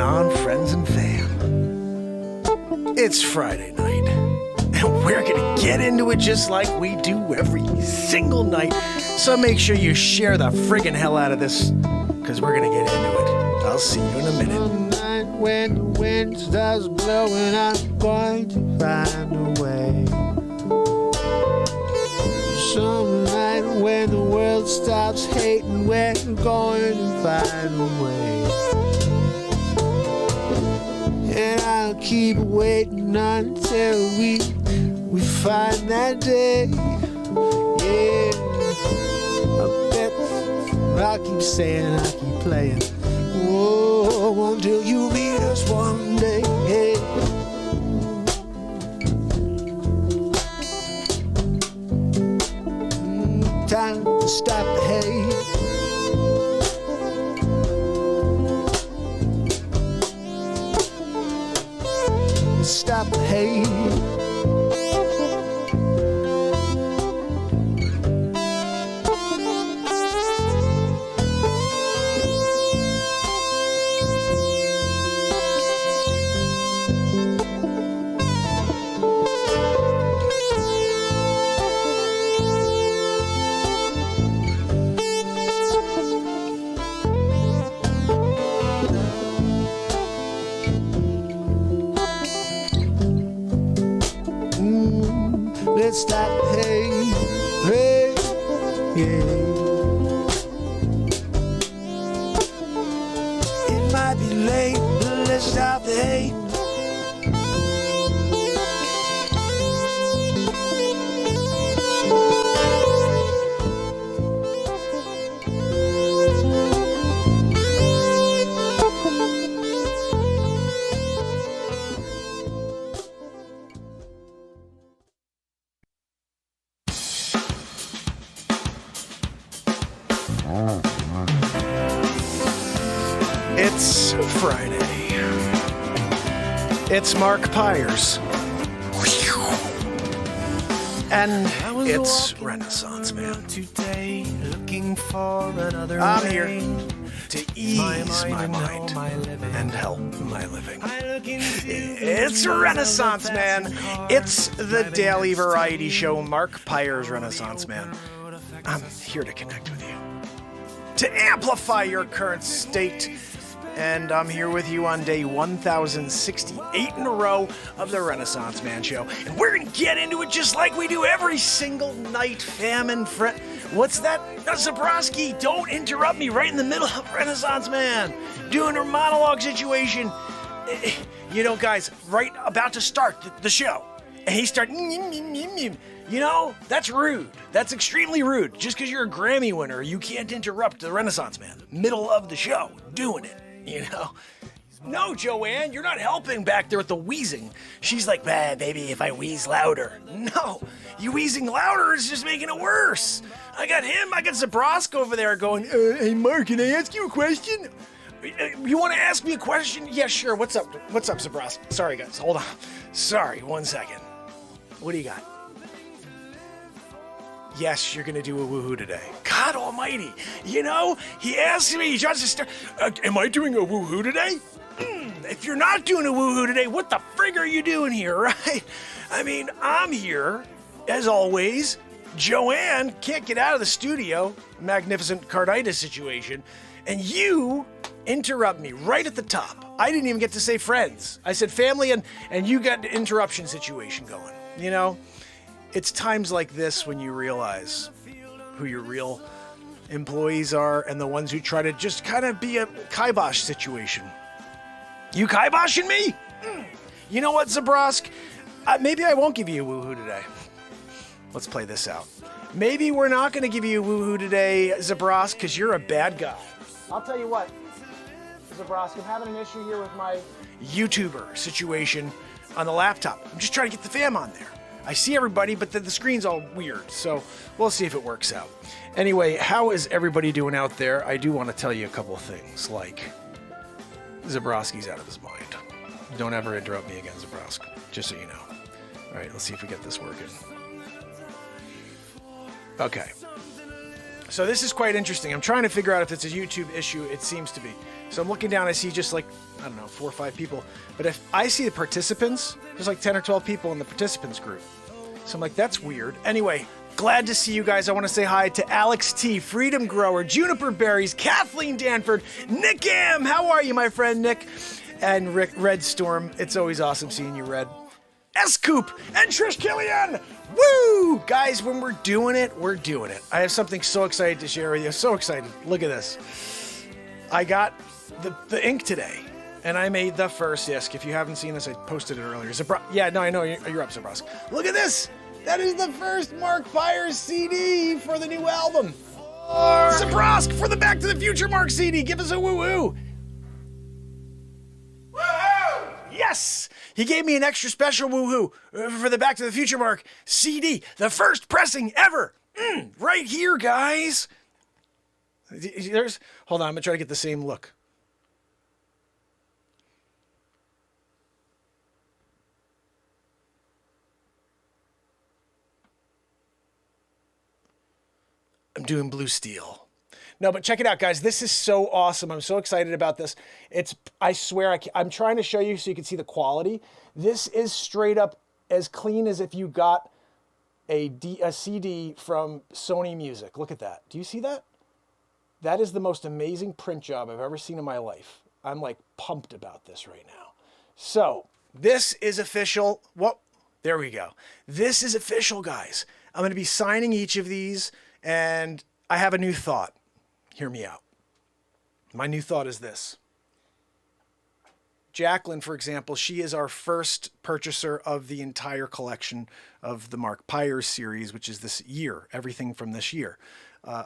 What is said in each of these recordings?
going on, friends and fam? It's Friday night, and we're gonna get into it just like we do every single night. So make sure you share the friggin' hell out of this, because we're gonna get into it. I'll see you in a minute. One night when the wind starts blowing, I'm going to find a way. Some night when the world stops hating, we're going to find a way. And I'll keep waiting until we find that day. Yeah, I bet I'll keep saying, I'll keep playing. Oh, until you meet us one day. Hey. Time to stop the hate. Stop the hate. Let's stop the hate, hey, yeah. It might be late, but let's stop the hate. It's Friday. It's Mark Pires. And it's Renaissance Man. I'm here to ease my mind and help my living. It's Renaissance Man. It's the daily variety show, Mark Pires Renaissance Man. I'm here to connect with you, to amplify your current state. And I'm here with you on day 1068 in a row of the Renaissance Man Show. And we're going to get into it just like we do every single night, fam and friend. What's that? Zabrowski, don't interrupt me right in the middle of Renaissance Man doing her monologue situation. You know, guys, right about to start the show. And he started, you know, that's rude. That's extremely rude. Just because you're a Grammy winner, you can't interrupt the Renaissance Man. Middle of the show, doing it. You know? No, Joanne, you're not helping back there with the wheezing. She's like, baby, if I wheeze louder. No, you wheezing louder is just making it worse. I got Zabrowski over there going, hey, Mark, can I ask you a question? You want to ask me a question? Yeah, sure. What's up, Zabrowski? Sorry, guys, hold on. Sorry, 1 second. What do you got? Yes, you're going to do a woohoo today. God almighty. You know, he asked me, he tries to start, am I doing a woohoo today? If you're not doing a woohoo today, what the frig are you doing here, right? I mean, I'm here, as always. Joanne can't get out of the studio, magnificent carditis situation, and you interrupt me right at the top. I didn't even get to say friends. I said family, and you got the interruption situation going, you know? It's times like this when you realize who your real employees are and the ones who try to just kind of be a kibosh situation. You kiboshing me? You know what, Zabrowski? Maybe I won't give you a woohoo today. Let's play this out. Maybe we're not going to give you a woohoo today, Zabrowski, because you're a bad guy. I'll tell you what, Zabrowski, I'm having an issue here with my YouTuber situation on the laptop. I'm just trying to get the fam on there. I see everybody, but the screen's all weird, so we'll see if it works out. Anyway, how is everybody doing out there? I do want to tell you a couple of things, like Zabrowski's out of his mind. Don't ever interrupt me again, Zabrowski, just so you know. All right, let's see if we get this working. Okay. So this is quite interesting. I'm trying to figure out if it's a YouTube issue. It seems to be. So I'm looking down, I see just like, I don't know, 4 or 5 people. But if I see the participants, there's like 10 or 12 people in the participants group. So I'm like, that's weird. Anyway, glad to see you guys. I want to say hi to Alex T, Freedom Grower, Juniper Berries, Kathleen Danford, Nick M. How are you, my friend Nick? And Rick Red Storm. It's always awesome seeing you, Red. S-Coop and Trish Killian. Woo! Guys, when we're doing it, we're doing it. I have something so excited to share with you. So excited. Look at this. I got the ink today, and I made the first disc. If you haven't seen this, I posted it earlier. Yeah, no, I know. You're up, Zabrosk. Look at this. That is the first Mark Pires CD for the new album. Zabrosk for the Back to the Future Mark CD. Give us a woo-woo. Woo-hoo! Yes! He gave me an extra special woo-hoo for the Back to the Future Mark CD. The first pressing ever. Right here, guys. Hold on, I'm going to try to get the same look. I'm doing blue steel. No, but check it out, guys. This is so awesome. I'm so excited about this. I swear, I'm trying to show you so you can see the quality. This is straight up as clean as if you got a CD from Sony Music. Look at that. Do you see that? That is the most amazing print job I've ever seen in my life. I'm like pumped about this right now. So this is official. There we go. This is official, guys. I'm going to be signing each of these, and I have a new thought. Hear me out. My new thought is this. Jacqueline, for example, she is our first purchaser of the entire collection of the Mark Pires series, which is this year, everything from this year.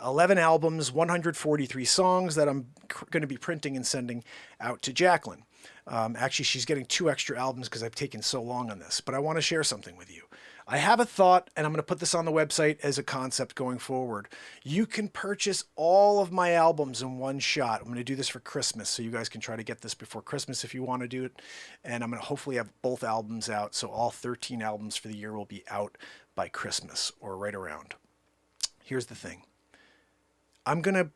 11 albums, 143 songs that I'm going to be printing and sending out to Jacqueline. Actually, she's getting 2 extra albums because I've taken so long on this, but I want to share something with you. I have a thought, and I'm going to put this on the website as a concept going forward. You can purchase all of my albums in one shot. I'm going to do this for Christmas, so you guys can try to get this before Christmas if you want to do it. And I'm going to hopefully have both albums out, so all 13 albums for the year will be out by Christmas or right around. Here's the thing. I'm going to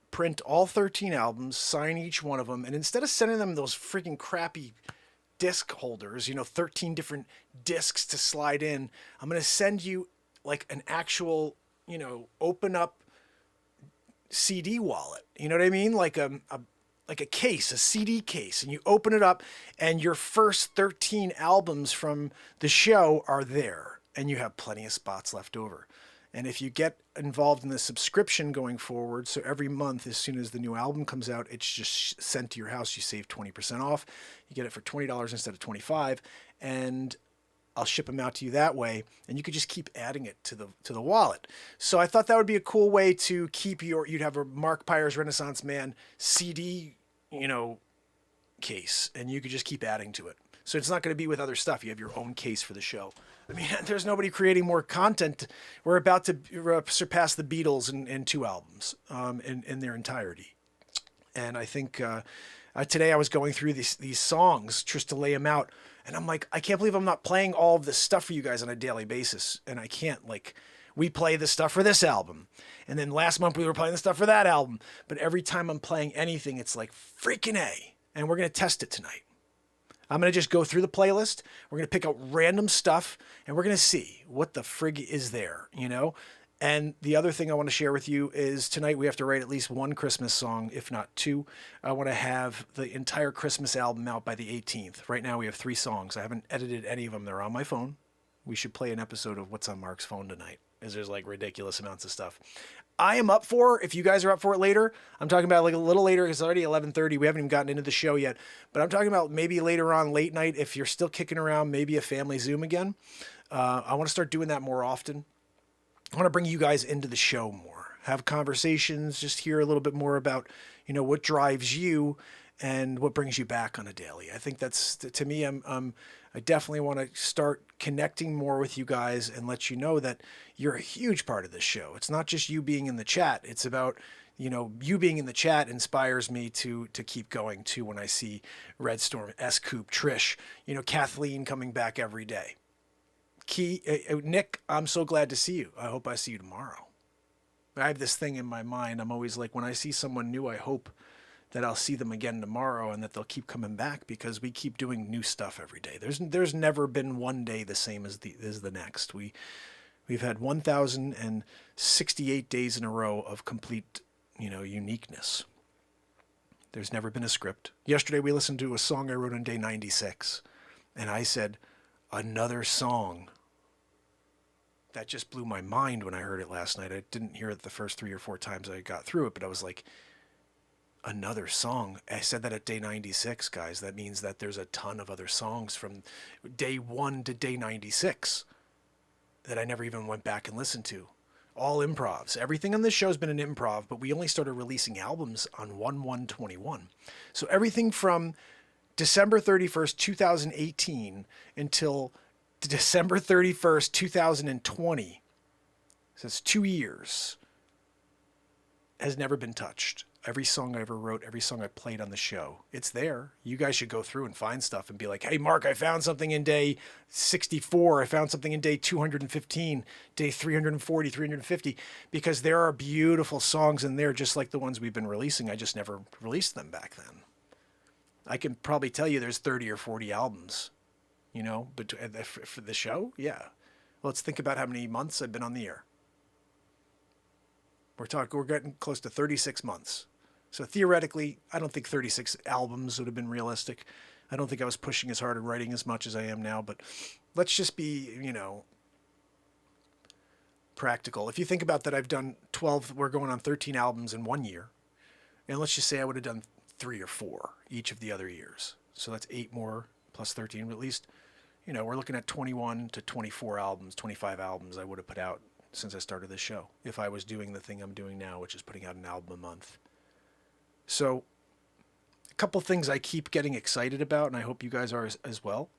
print all 13 albums, sign each one of them, and instead of sending them those freaking crappy disc holders, 13 different discs to slide in, I'm going to send you like an actual, open up CD wallet. You know what I mean? Like a case, a CD case, and you open it up and your first 13 albums from the show are there, and you have plenty of spots left over. And if you get involved in the subscription going forward, so every month, as soon as the new album comes out, it's just sent to your house. You save 20% off. You get it for $20 instead of $25, and I'll ship them out to you that way. And you could just keep adding it to the wallet. So I thought that would be a cool way to keep you'd have a Mark Pires Renaissance Man CD, case, and you could just keep adding to it. So it's not going to be with other stuff. You have your own case for the show. I mean, there's nobody creating more content. We're about to surpass the Beatles in 2 albums in their entirety. And I think today I was going through these songs just to lay them out. And I'm like, I can't believe I'm not playing all of this stuff for you guys on a daily basis. And I can't, we play the stuff for this album. And then last month we were playing the stuff for that album. But every time I'm playing anything, it's like freaking A. And we're going to test it tonight. I'm going to just go through the playlist. We're going to pick out random stuff, and we're going to see what the frig is there, And the other thing I want to share with you is tonight we have to write at least 1 Christmas song, if not 2. I want to have the entire Christmas album out by the 18th. Right now we have 3 songs. I haven't edited any of them. They're on my phone. We should play an episode of What's on Mark's Phone tonight, as there's ridiculous amounts of stuff. I am up for, if you guys are up for it later, I'm talking about a little later, it's already 11:30, we haven't even gotten into the show yet, but I'm talking about maybe later on, late night, if you're still kicking around, maybe a family Zoom again. I want to start doing that more often. I want to bring you guys into the show more, have conversations, just hear a little bit more about, what drives you and what brings you back on a daily. I think that's, to me, I definitely want to start connecting more with you guys and let you know that you're a huge part of this show. It's not just you being in the chat. It's about, you being in the chat inspires me to keep going too when I see Red Storm, S-Coop, Trish, Kathleen coming back every day. Nick, I'm so glad to see you. I hope I see you tomorrow. I have this thing in my mind. I'm always like, when I see someone new, I hope that I'll see them again tomorrow and that they'll keep coming back because we keep doing new stuff every day. There's never been one day the same as the next. We've had 1,068 days in a row of complete, uniqueness. There's never been a script. Yesterday we listened to a song I wrote on day 96, and I said, another song. That just blew my mind when I heard it last night. I didn't hear it the first 3 or 4 times I got through it, but I was like, another song. I said that at day 96, guys. That means that there's a ton of other songs from day 1 to day 96 that I never even went back and listened to. All improvs. Everything on this show has been an improv, but we only started releasing albums on 1/1/21. So everything from December 31st, 2018 until December 31st, 2020, so it's 2 years, has never been touched. Every song I ever wrote, every song I played on the show, it's there. You guys should go through and find stuff and be like, hey, Mark, I found something in day 64. I found something in day 215, day 340, 350, because there are beautiful songs in there just like the ones we've been releasing. I just never released them back then. I can probably tell you there's 30 or 40 albums, but for the show, yeah. Let's think about how many months I've been on the air. We're getting close to 36 months. So theoretically, I don't think 36 albums would have been realistic. I don't think I was pushing as hard and writing as much as I am now, but let's just be, practical. If you think about that, I've done 12, we're going on 13 albums in 1 year. And let's just say I would have done 3 or 4 each of the other years. So that's 8 more plus 13, at least, we're looking at 21 to 24 albums, 25 albums I would have put out since I started this show, if I was doing the thing I'm doing now, which is putting out an album a month. So a couple things I keep getting excited about, and I hope you guys are as well.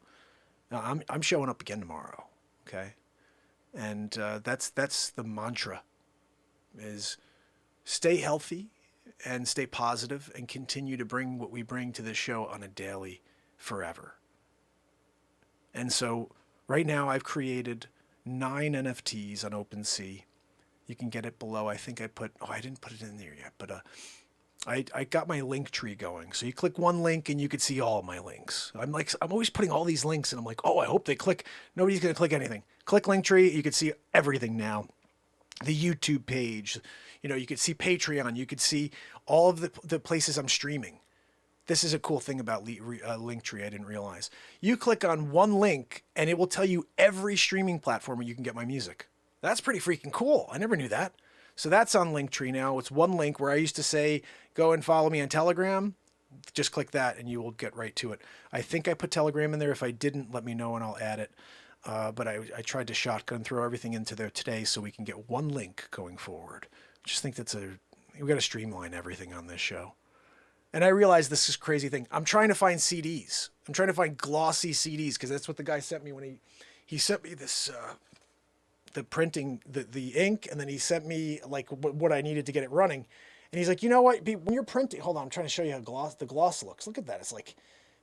Now, I'm showing up again tomorrow, okay? And that's the mantra, is stay healthy and stay positive and continue to bring what we bring to this show on a daily forever. And so right now I've created 9 NFTs on OpenSea. You can get it below. I think I didn't put it in there yet, but I got my link tree going. So you click one link and you could see all of my links. I'm always putting all these links and I'm like, I hope they click. Nobody's going to click anything. Click link tree. You can see everything now. The YouTube page, you could see Patreon. You could see all of the places I'm streaming. This is a cool thing about Linktree I didn't realize. You click on one link and it will tell you every streaming platform where you can get my music. That's pretty freaking cool. I never knew that. So that's on Linktree now. It's one link where I used to say, go and follow me on Telegram. Just click that and you will get right to it. I think I put Telegram in there. If I didn't, let me know and I'll add it. But I tried to shotgun throw everything into there today so we can get one link going forward. I just think we got to streamline everything on this show. And I realize this is a crazy thing. I'm trying to find CDs. I'm trying to find glossy CDs because that's what the guy sent me when he sent me this, the printing, the ink, and then he sent me like what I needed to get it running. And he's like, you know what? When you're printing, hold on, I'm trying to show you how the gloss looks. Look at that. It's like,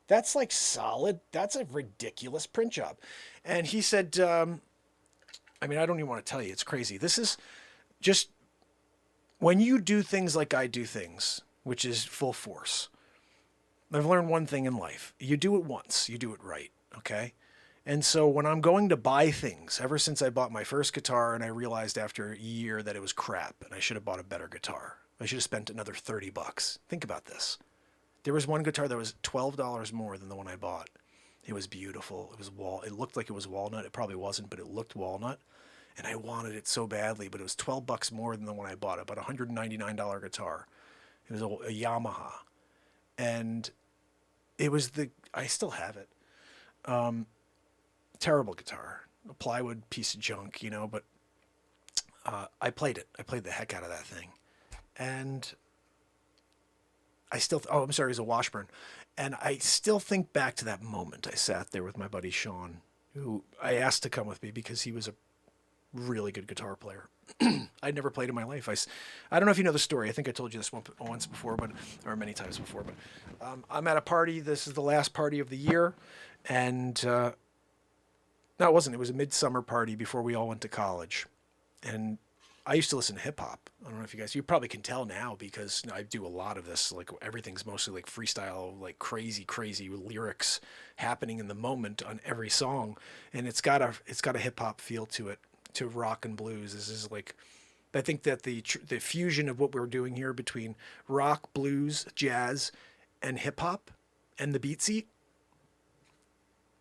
that's like solid. That's a ridiculous print job. And he said, I don't even want to tell you. It's crazy. This is just when you do things like I do things, which is full force. I've learned one thing in life. You do it once, you do it right, okay? And so when I'm going to buy things, ever since I bought my first guitar and I realized after a year that it was crap and I should have bought a better guitar. I should have spent another $30. Think about this. There was one guitar that was $12 more than the one I bought. It was beautiful. It looked like it was walnut. It probably wasn't, but it looked walnut. And I wanted it so badly, but it was $12 more than the one I bought. I bought a $199 guitar. It was a Yamaha, and it was I still have it. Terrible guitar, a plywood piece of junk, but I played it. I played the heck out of that thing. And I still, I'm sorry, it was a Washburn. And I still think back to that moment. I sat there with my buddy Sean, who I asked to come with me because he was a really good guitar player. I'd never played in my life. I don't know if you know the story. I think I told you this once before, or many times before. But I'm at a party. This is the last party of the year, and no, it wasn't. It was a midsummer party before we all went to college, and I used to listen to hip hop. I don't know if you probably can tell now because I do a lot of this. Like everything's mostly like freestyle, like crazy lyrics happening in the moment on every song. And it's got a hip hop feel to it, to rock and blues. This is like, I think that the fusion of what we're doing here between rock, blues, jazz, and hip hop and the beat seat,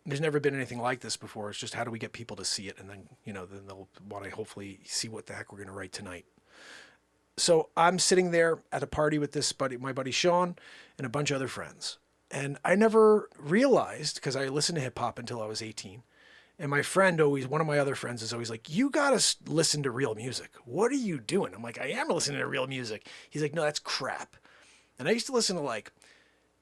there's never been anything like this before. It's just how do we get people to see it, and then then they'll want to hopefully see what the heck we're going to write tonight. So I'm sitting there at a party with my buddy Sean, and a bunch of other friends, and I never realized, because I listened to hip hop until I was 18, and my friend one of my other friends is always like, "You gotta listen to real music. What are you doing?" I'm like, "I am listening to real music." He's like, "No, that's crap." And I used to listen to like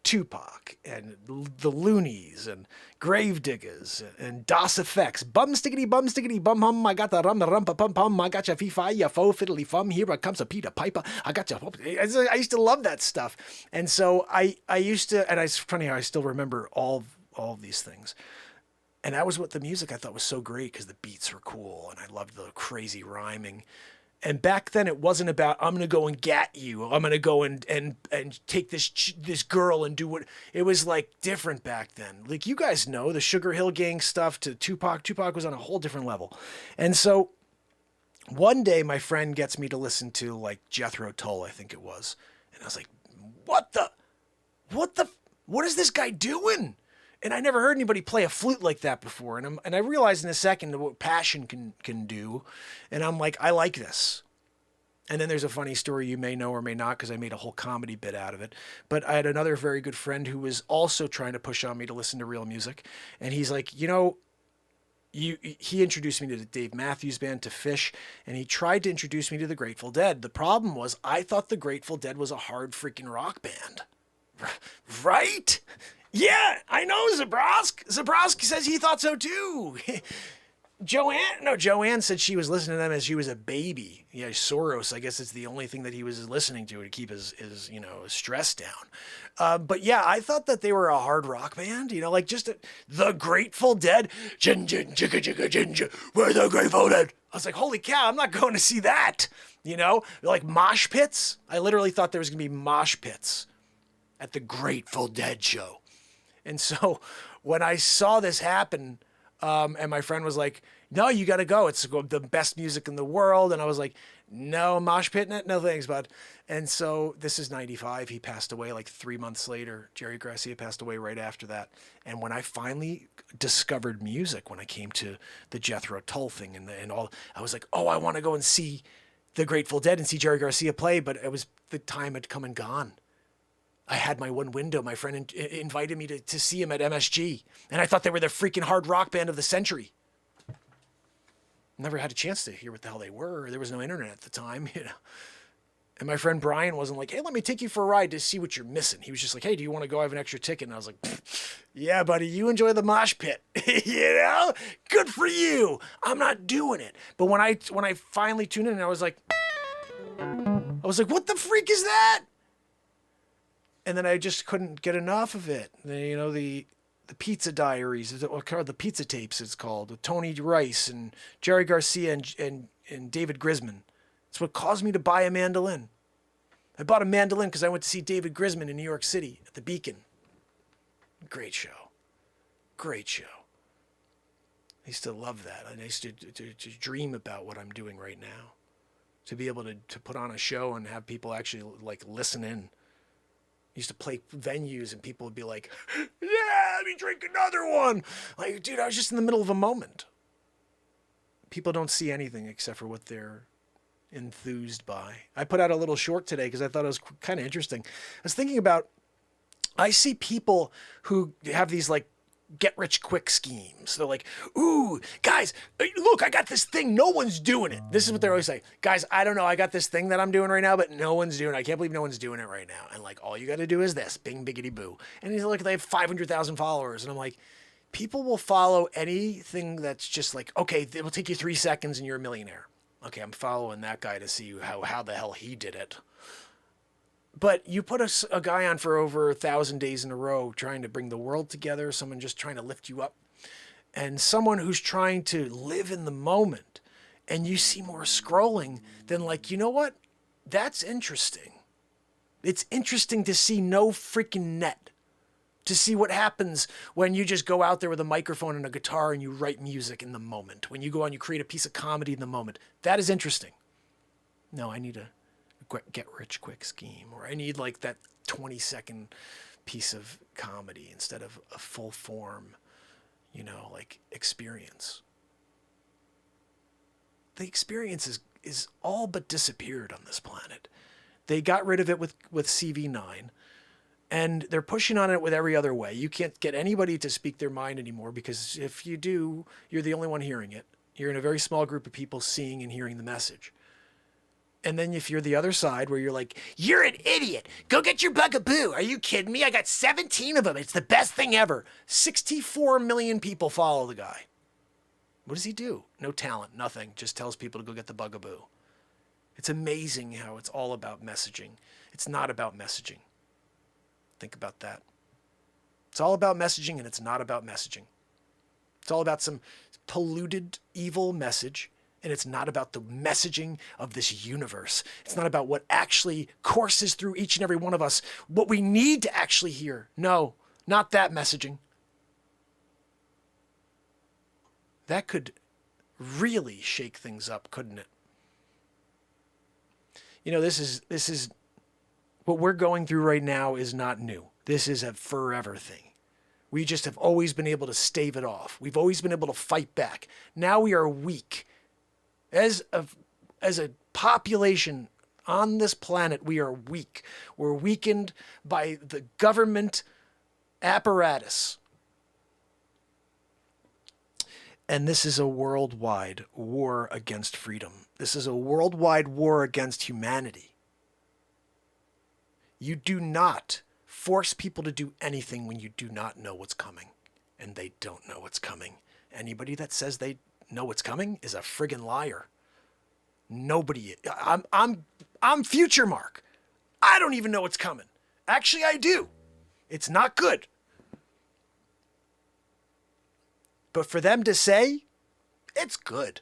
Tupac and the Loonies and Gravediggers and Das Effects. Bum stickety bum hum. I got the rum pa pum pum. I got ya fee fi ya fo fiddly fum. Here comes a Peter Piper. I got ya. I used to love that stuff, and so I used to. And it's funny how I still remember all of these things. And that was what the music I thought was so great, because the beats were cool and I loved the crazy rhyming. And back then it wasn't about, I'm going to go and get you. I'm going to go and take this girl and do what. It was like different back then. Like you guys know the Sugar Hill Gang stuff to Tupac. Tupac was on a whole different level. And so one day my friend gets me to listen to like Jethro Tull, I think it was. And I was like, what is this guy doing? And I never heard anybody play a flute like that before. And I realized in a second what passion can do. And I'm like, I like this. And then there's a funny story you may know or may not, because I made a whole comedy bit out of it. But I had another very good friend who was also trying to push on me to listen to real music. And he's like, he introduced me to the Dave Matthews Band, to Fish, and he tried to introduce me to the Grateful Dead. The problem was I thought the Grateful Dead was a hard freaking rock band. Right? Yeah, I know Zabrosk. Zabrosk says he thought so too. Joanne said she was listening to them as she was a baby. Yeah, Soros, I guess it's the only thing that he was listening to keep his stress down. But yeah, I thought that they were a hard rock band, like just the Grateful Dead. Gin, gin, jigga, jigga, ginger, we're the Grateful Dead. I was like, holy cow, I'm not going to see that. Like mosh pits. I literally thought there was going to be mosh pits at the Grateful Dead show. And so when I saw this happen, and my friend was like, no, you got to go. It's the best music in the world. And I was like, no, mosh pit, no thanks, bud. And so this is 95. He passed away like 3 months later. Jerry Garcia passed away right after that. And when I finally discovered music, when I came to the Jethro Tull thing and all, I was like, oh, I want to go and see the Grateful Dead and see Jerry Garcia play. But the time had come and gone. I had my one window. My friend invited me to see him at MSG. And I thought they were the freaking hard rock band of the century. Never had a chance to hear what the hell they were. There was no internet at the time, And my friend Brian wasn't like, hey, let me take you for a ride to see what you're missing. He was just like, hey, do you want to go? I have an extra ticket. And I was like, yeah, buddy, you enjoy the mosh pit. Good for you. I'm not doing it. But when I finally tuned in, I was like, what the freak is that? And then I just couldn't get enough of it. The Pizza Diaries, or the Pizza Tapes, it's called, with Tony Rice and Jerry Garcia and David Grisman. It's what caused me to buy a mandolin. I bought a mandolin because I went to see David Grisman in New York City at the Beacon. Great show. Great show. I used to love that. I used to dream about what I'm doing right now. To be able to put on a show and have people actually like listen in. Used to play venues and people would be like, yeah, let me drink another one. Like, dude, I was just in the middle of a moment. People don't see anything except for what they're enthused by. I put out a little short today because I thought it was kind of interesting. I was thinking about, I see people who have these like get rich quick schemes. They're like, ooh, guys, look, I got this thing. No one's doing it. This is what they're always saying. Guys, I don't know. I got this thing that I'm doing right now, but no one's doing it. I can't believe no one's doing it right now. And like, all you got to do is this, bing, biggity boo. And he's like, they have 500,000 followers. And I'm like, people will follow anything that's just like, okay, it will take you 3 seconds and you're a millionaire. Okay, I'm following that guy to see how the hell he did it. But you put a guy on for over 1,000 days in a row trying to bring the world together, someone just trying to lift you up, and someone who's trying to live in the moment and you see more scrolling, then like, you know what? That's interesting. It's interesting to see no freaking net. To see what happens when you just go out there with a microphone and a guitar and you write music in the moment. When you go on, you create a piece of comedy in the moment. That is interesting. No, I need a get-rich-quick scheme, or I need like that 20-second piece of comedy instead of a full-form, like experience. The experience is all but disappeared on this planet. They got rid of it with CV9. And they're pushing on it with every other way. You can't get anybody to speak their mind anymore, because if you do, you're the only one hearing it. You're in a very small group of people seeing and hearing the message. And then if you're the other side where you're like, you're an idiot. Go get your bugaboo. Are you kidding me? I got 17 of them. It's the best thing ever. 64 million people follow the guy. What does he do? No talent, nothing. Just tells people to go get the bugaboo. It's amazing how it's all about messaging. It's not about messaging. Think about that. It's all about messaging, and it's not about messaging. It's all about some polluted, evil message, and it's not about the messaging of this universe. It's not about what actually courses through each and every one of us, what we need to actually hear. No, not that messaging. That could really shake things up, couldn't it? This is what we're going through right now is not new. This is a forever thing. We just have always been able to stave it off. We've always been able to fight back. Now we are weak. As a population on this planet, we are weak. We're weakened by the government apparatus. And this is a worldwide war against freedom. This is a worldwide war against humanity. You do not force people to do anything when you do not know what's coming. And they don't know what's coming. Anybody that says they know what's coming is a friggin' liar. Nobody. I'm Future Mark. I don't even know what's coming. Actually, I do. It's not good. But for them to say, it's good.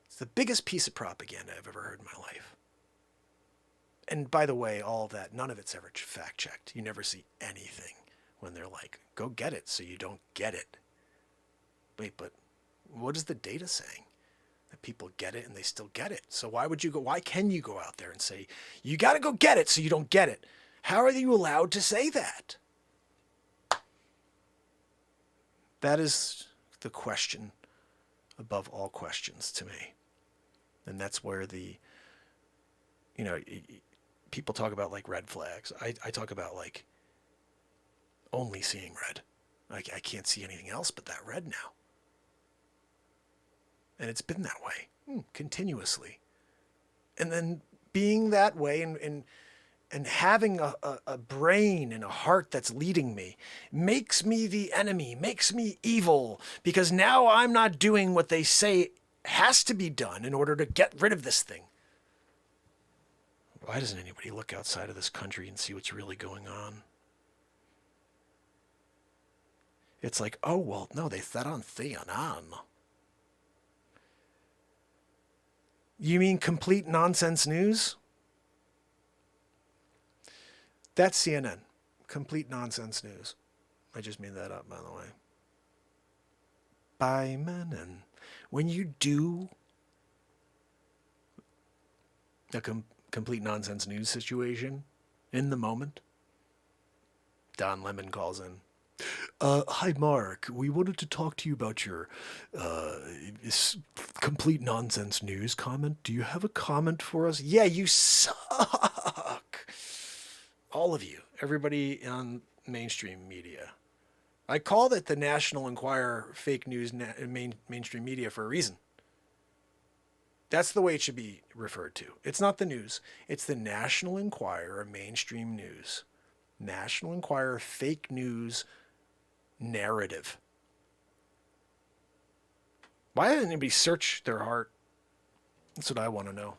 It's the biggest piece of propaganda I've ever heard in my life. And by the way, all that, none of it's ever fact-checked. You never see anything when they're like, go get it so you don't get it. Wait, but what is the data saying? That people get it and they still get it. So why can you go out there and say, you got to go get it so you don't get it? How are you allowed to say that? That is the question above all questions to me. And that's where people talk about like red flags. I talk about like only seeing red. I can't see anything else but that red now. And it's been that way continuously. And then being that way and having a brain and a heart that's leading me makes me the enemy, makes me evil, because now I'm not doing what they say has to be done in order to get rid of this thing. Why doesn't anybody look outside of this country and see what's really going on? It's like, oh, well, no, they said on CNN. You mean complete nonsense news? That's CNN. Complete nonsense news. I just made that up, by the way. By men. And when you do a complete nonsense news situation in the moment, Don Lemon calls in. Hi, Mark. We wanted to talk to you about your complete nonsense news comment. Do you have a comment for us? Yeah, you suck. All of you. Everybody on mainstream media. I called it the National Enquirer fake news mainstream media for a reason. That's the way it should be referred to. It's not the news. It's the National Enquirer mainstream news. National Enquirer fake news narrative. Why didn't anybody search their heart? That's what I want to know.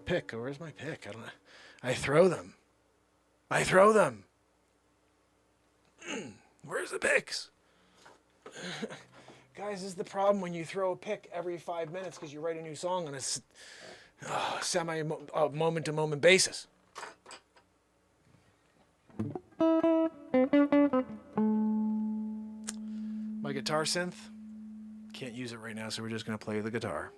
pick? Where's my pick? I don't know. I throw them. I throw them. Where's the picks? Guys, this is the problem when you throw a pick every 5 minutes because you write a new song on a moment-to-moment basis. My guitar synth, can't use it right now, so we're just going to play the guitar.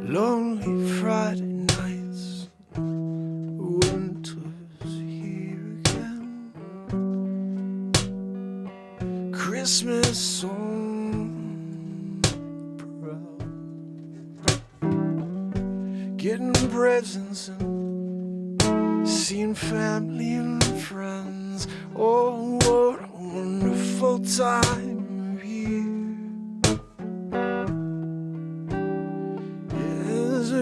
Lonely Friday nights, winter's here again. Christmas on proud, getting presents and seeing family and friends. Oh, what a wonderful time of year.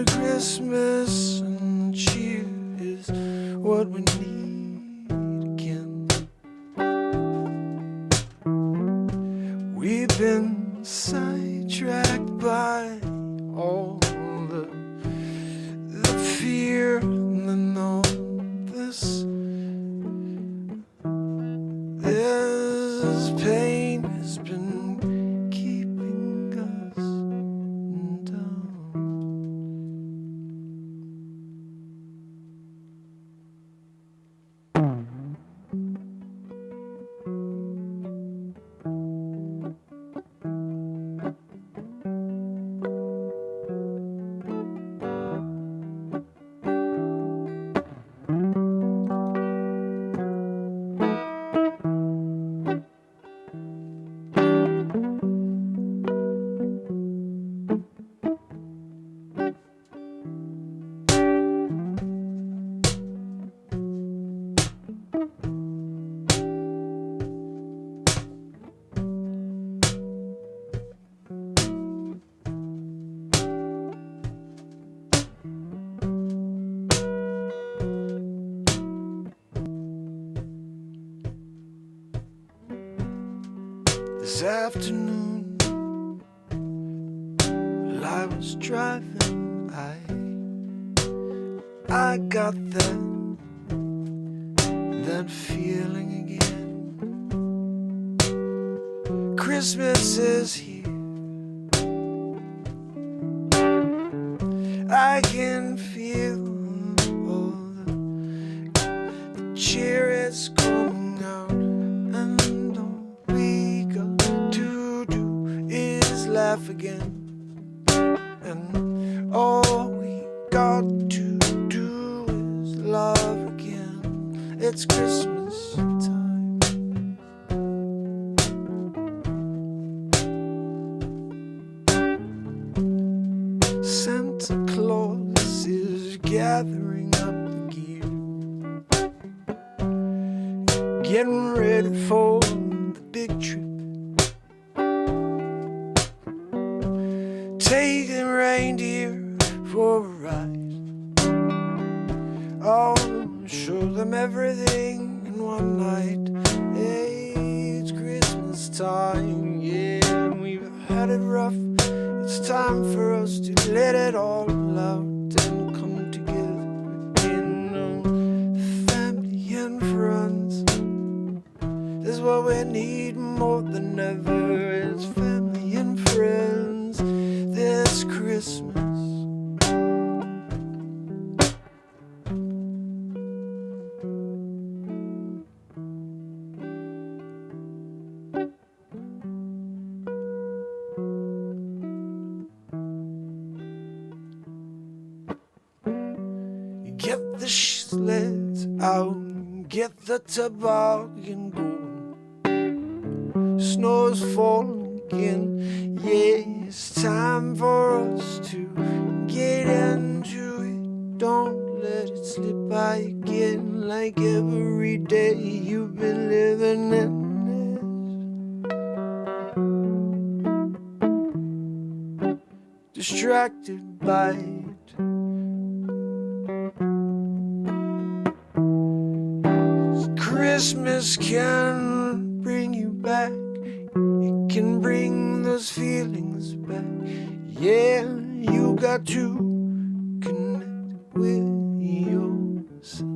Christmas and cheer is what we need again. We've been sidetracked by all the fear and all this pain has been keeping us down. This afternoon, while I was driving, I got that feeling again. Christmas is here. I can feel all the cheer is coming out, and all we got to do is laugh again, and all we got to do is love again. It's Christmas time. Santa Claus is gathering up the gear, getting ready for the big trip, taking reindeer for a ride. I'll show them everything in one night. Hey, it's Christmas time, yeah, we've had it rough. It's time for us to let it all out and come together again. Family and friends, this is what we need more than ever. It's family and friends this Christmas. Get the sleds out, get the toboggan going. snow's falling again. Yeah, it's time for us to get into it. Don't let it slip by again, like every day you've been living in this, distracted by it. Christmas can bring you back, it can bring those feelings back. Yeah, you got to connect with yourself.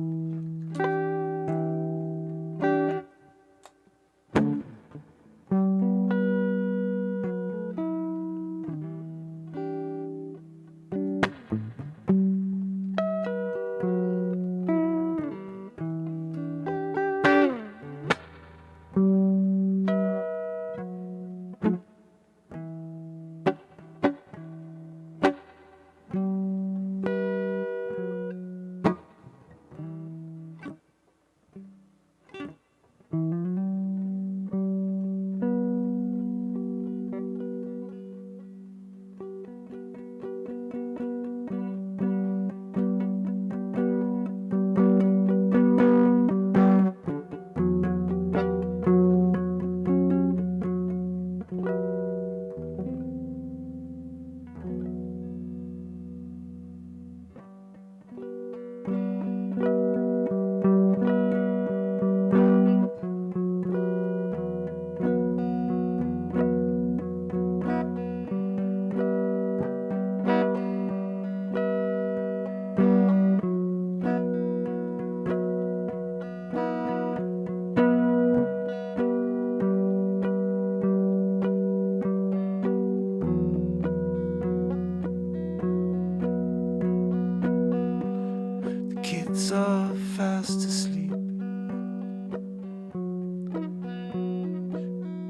Kids are fast asleep.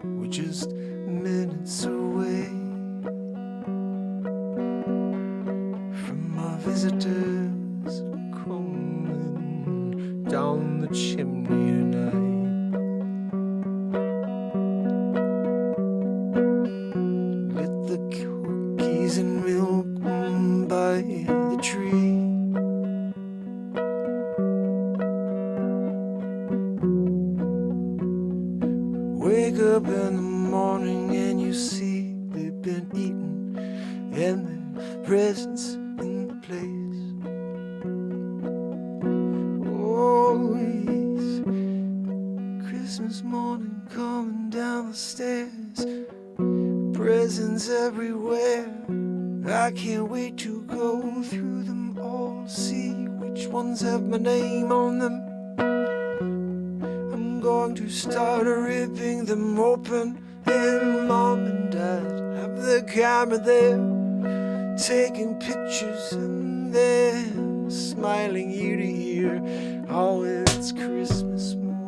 We're just minutes away from our visitors coming down the chimney tonight. Lit the cookies and milk by the tree. Wake up in the morning and you see they've been eaten and their presents in the place. Oh, yes, Christmas morning coming down the stairs, presents everywhere. I can't wait to go through them all, see which ones have my name on them. I'm going to start ripping them open, and Mom and Dad have the camera there, taking pictures, and they're smiling ear to ear. Oh, it's Christmas morning.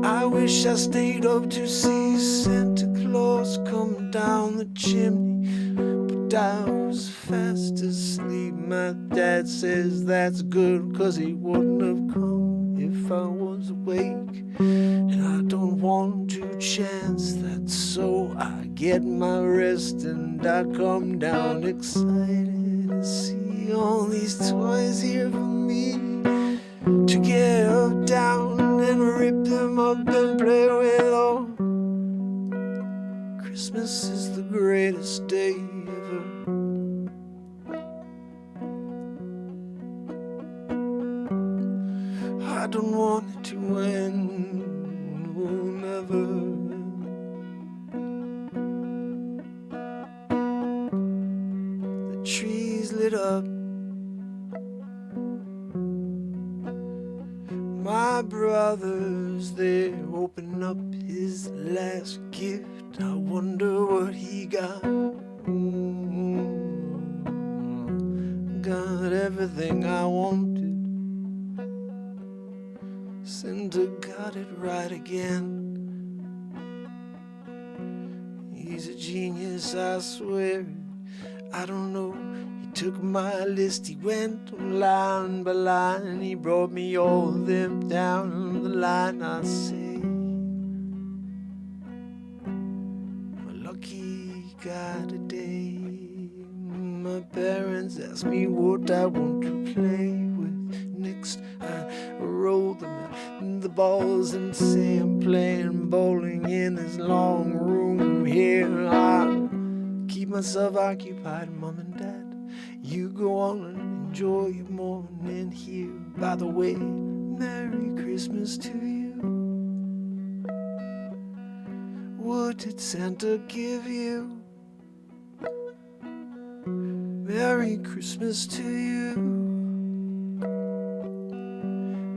I wish I stayed up to see Santa Claus come down the chimney, but I was fast asleep. My dad says that's good, 'cause he wouldn't have come if I was awake. And I don't want to chance that, so I get my rest and I come down excited to see all these toys here for me, to get up, down, and rip them up and play with. Oh, Christmas is the greatest day ever. I don't want it to end, oh, never. The trees lit up, my brothers, they open up his last gift. I wonder what he got. Got everything I wanted. Santa got it right again. He's a genius, I swear. I don't know, he took my list, he went line by line, he brought me all of them down the line. I say, I'm a lucky guy today. My parents asked me what I want to play with next. I roll the balls and say I'm playing bowling in this long room here. I keep myself occupied, Mom and Dad. You go on and enjoy your morning here. By the way, Merry Christmas to you. What did Santa give you? Merry Christmas to you.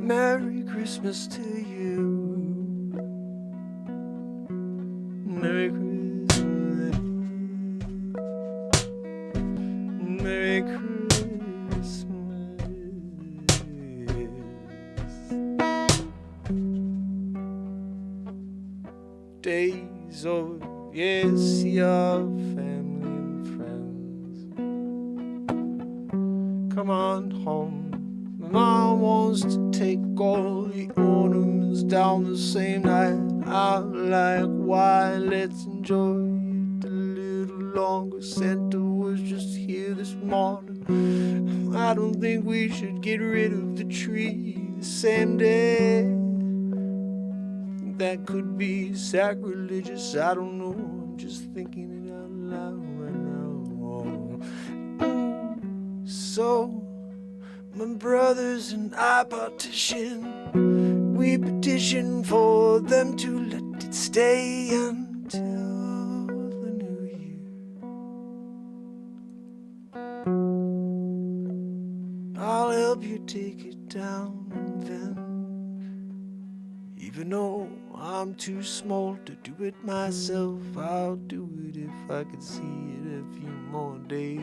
Merry Christmas to you. Merry Christmas. Merry Christmas. Days of yes, your family and friends. Come on home. Mom wants to take all the ornaments down the same night. I'm like, why? Let's enjoy it a little longer. Santa was just here this morning. I don't think we should get rid of the tree the same day. That could be sacrilegious, I don't know. I'm just thinking it out loud right now. So my brothers and I partition. We petition for them to let it stay until the new year. I'll help you take it down then. Even though I'm too small to do it myself, I'll do it if I could see it a few more days.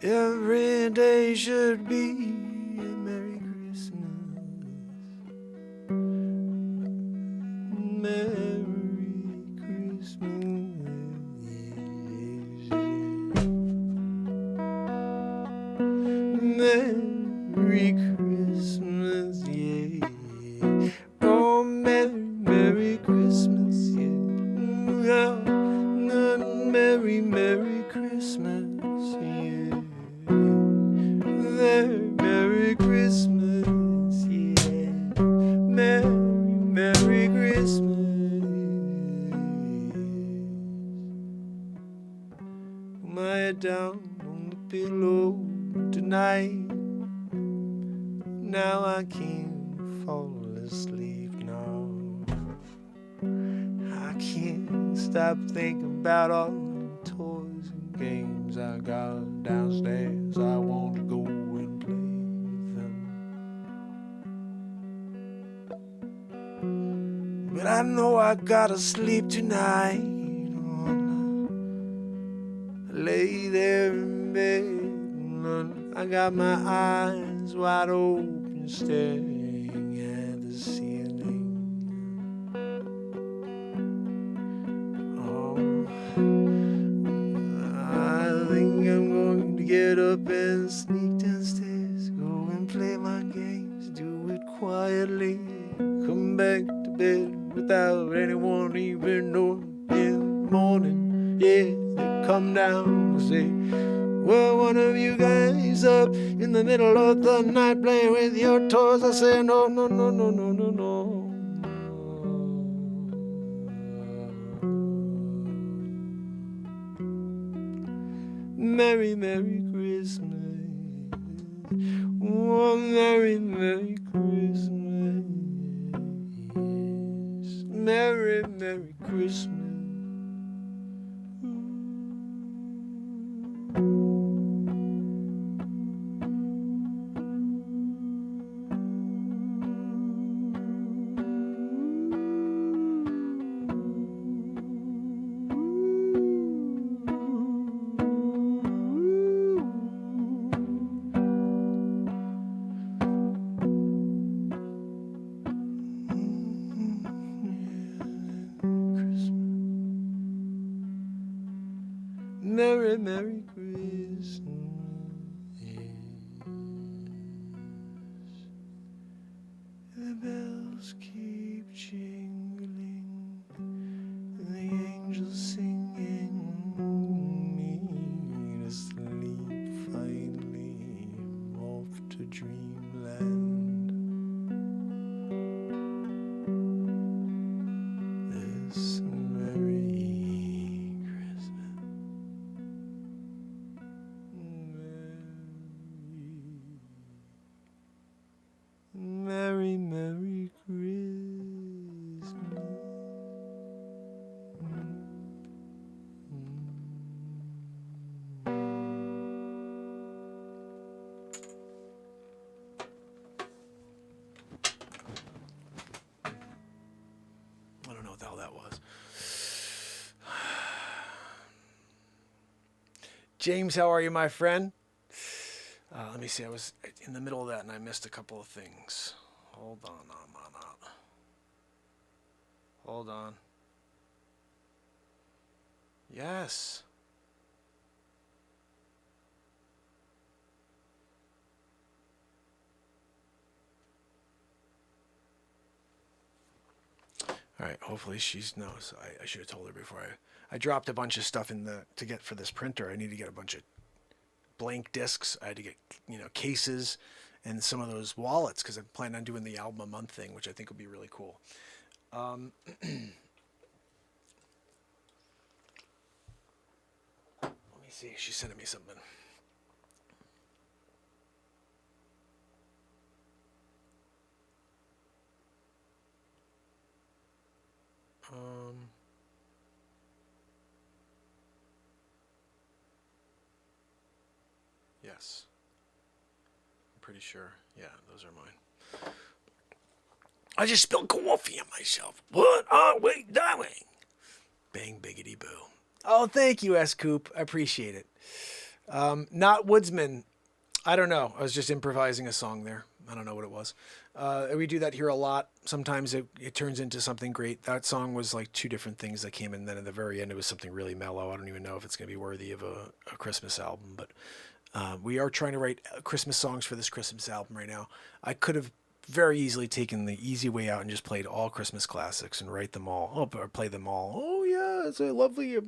Every day should be a Merry Christmas. Merry Christmas. Merry Christmas, yeah. Oh, Merry Christmas, yeah. Merry Christmas, yeah. Merry Christmas, yeah. Merry Christmas. Put my head down on the pillow tonight. Now I can't fall asleep, no. I can't stop thinking about all the toys and games I got downstairs. I want to go and play with them. But I know I gotta sleep tonight. I lay there in bed. I got my eyes wide open, staring at the ceiling. Oh, I think I'm going to get up and sneak downstairs, go and play my games, do it quietly, come back to bed without anyone even knowing in the morning. Yeah, they come down and say, well, one of you guys up in the middle of the night playing with your toys. I say, no, no, no, no, no, no, no. Merry, Merry Christmas. Oh, Merry, Merry Christmas. Merry, Merry Christmas. Merry, Merry Christmas. The bells keep jingling, the angels singing me to sleep finally, off to dreamland. This Merry Christmas. Merry, Merry Christmas. I don't know what the hell that was. James, how are you, my friend? Let me see. I was in the middle of that and I missed a couple of things. Hold on. Hold on. Yes. All right. Hopefully she knows. I should have told her before I dropped a bunch of stuff in to get for this printer. I need to get a bunch of blank discs. I had to get, cases and some of those wallets because I'm planning on doing the album a month thing, which I think will be really cool. Let me see. She's sending me something. Yes. I'm pretty sure. Yeah, those are mine. I just spilled coffee on myself. What are we doing? Bang, biggity boo. Oh, thank you, S. Coop. I appreciate it. Not Woodsman. I don't know. I was just improvising a song there. I don't know what it was. We do that here a lot. Sometimes it turns into something great. That song was like two different things that came in. Then at the very end, it was something really mellow. I don't even know if it's going to be worthy of a Christmas album. But we are trying to write Christmas songs for this Christmas album right now. I could have very easily taken the easy way out and just played all Christmas classics and write them all. Or play them all. Oh, yeah, it's a lovely...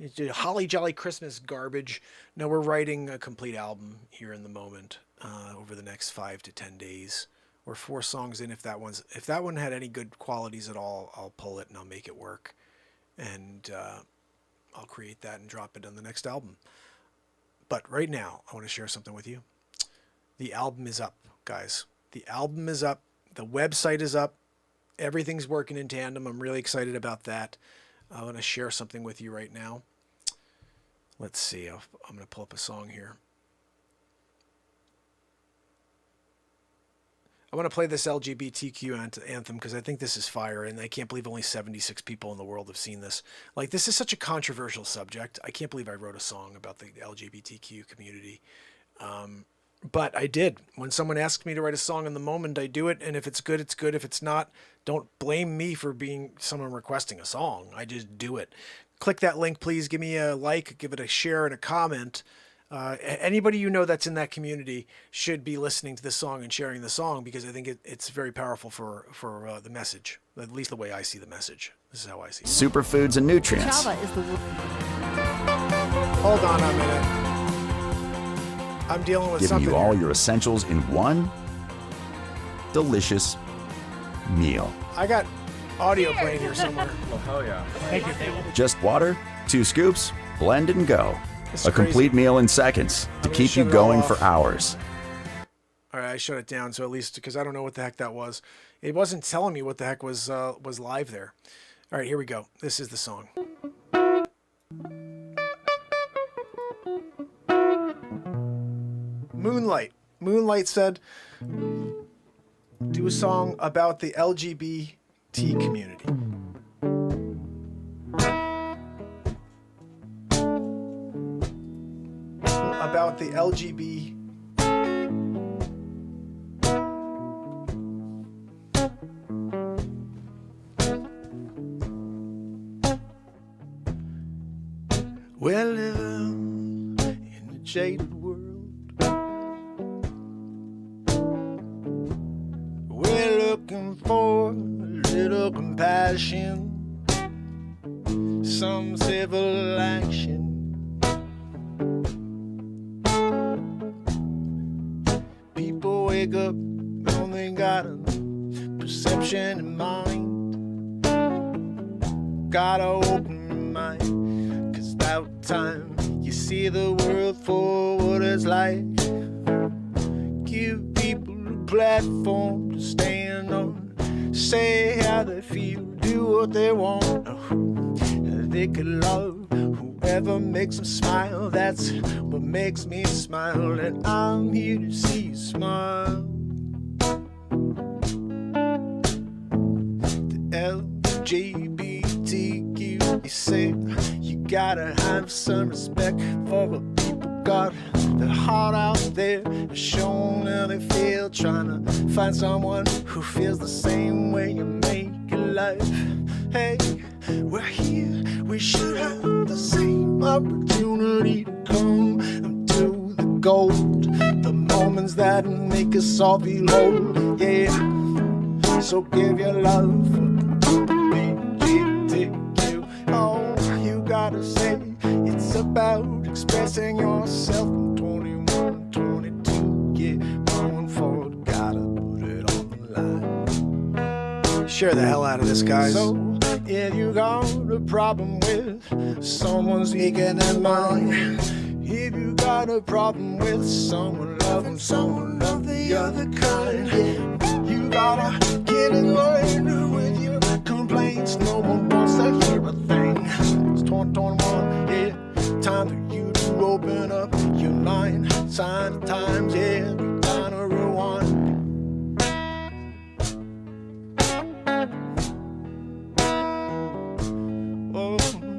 It's a holly jolly Christmas garbage. No, we're writing a complete album here in the moment over the next 5 to 10 days. We're 4 songs in. If that one had any good qualities at all, I'll pull it and I'll make it work. And I'll create that and drop it on the next album. But right now, I want to share something with you. The album is up, guys. The album is up. The website is up. Everything's working in tandem. I'm really excited about that. I want to share something with you right now. Let's see. I'm going to pull up a song here. I want to play this LGBTQ anthem because I think this is fire, and I can't believe only 76 people in the world have seen this. Like, this is such a controversial subject. I can't believe I wrote a song about the LGBTQ community. But I did. When someone asks me to write a song in the moment, I do it. And if it's good, it's good. If it's not, don't blame me for being someone requesting a song. I just do it. Click that link, please. Give me a like, give it a share and a comment. Anybody you know that's in that community should be listening to this song and sharing the song because I think it's very powerful for the message, at least the way I see the message. This is how I see it. Superfoods and nutrients. Java is the Hold on a minute. I'm dealing with Giving something you all here. your essentials in one delicious meal. I got audio playing here somewhere. Oh, hell yeah. Thank you. Just water, 2 scoops, blend and go. This is A complete crazy. meal in seconds to gonna keep shut you it all going off. for hours. All right, I shut it down, so at least because I don't know what the heck that was. It wasn't telling me what the heck was live there. All right, here we go. This is the song. Moonlight. Moonlight said, do a song about the LGBT community. About the LGBT. We're living jaded world. We're looking for a little compassion, some civil action. People wake up, only got a perception in mind. Gotta open your mind, 'cause without time you see the world for what it's like. Give people a platform to stand on, say how they feel, do what they want. They could love whoever makes them smile. That's what makes me smile, and I'm here to see you smile. The LGBTQ, you say you gotta have some respect for the people got their heart out there, showing how they feel, trying to find someone who feels the same way you make your life. Hey, we're here, we should have the same opportunity to come to the gold, the moments that make us all feel whole, yeah. So give your love for LGBTQ. Oh, you gotta say it's about expressing yourself in 21, 22, yeah. Going forward, gotta put it on the line. Share the hell out of this, guys. So, if you got a problem with someone speaking their mind, if you got a problem with someone loving someone of the other kind, you gotta get in line with your complaints. No one wants to hear a thing. It's 2021, yeah. Time for you to open up your mind. Sign of times, yeah. Time to rewind.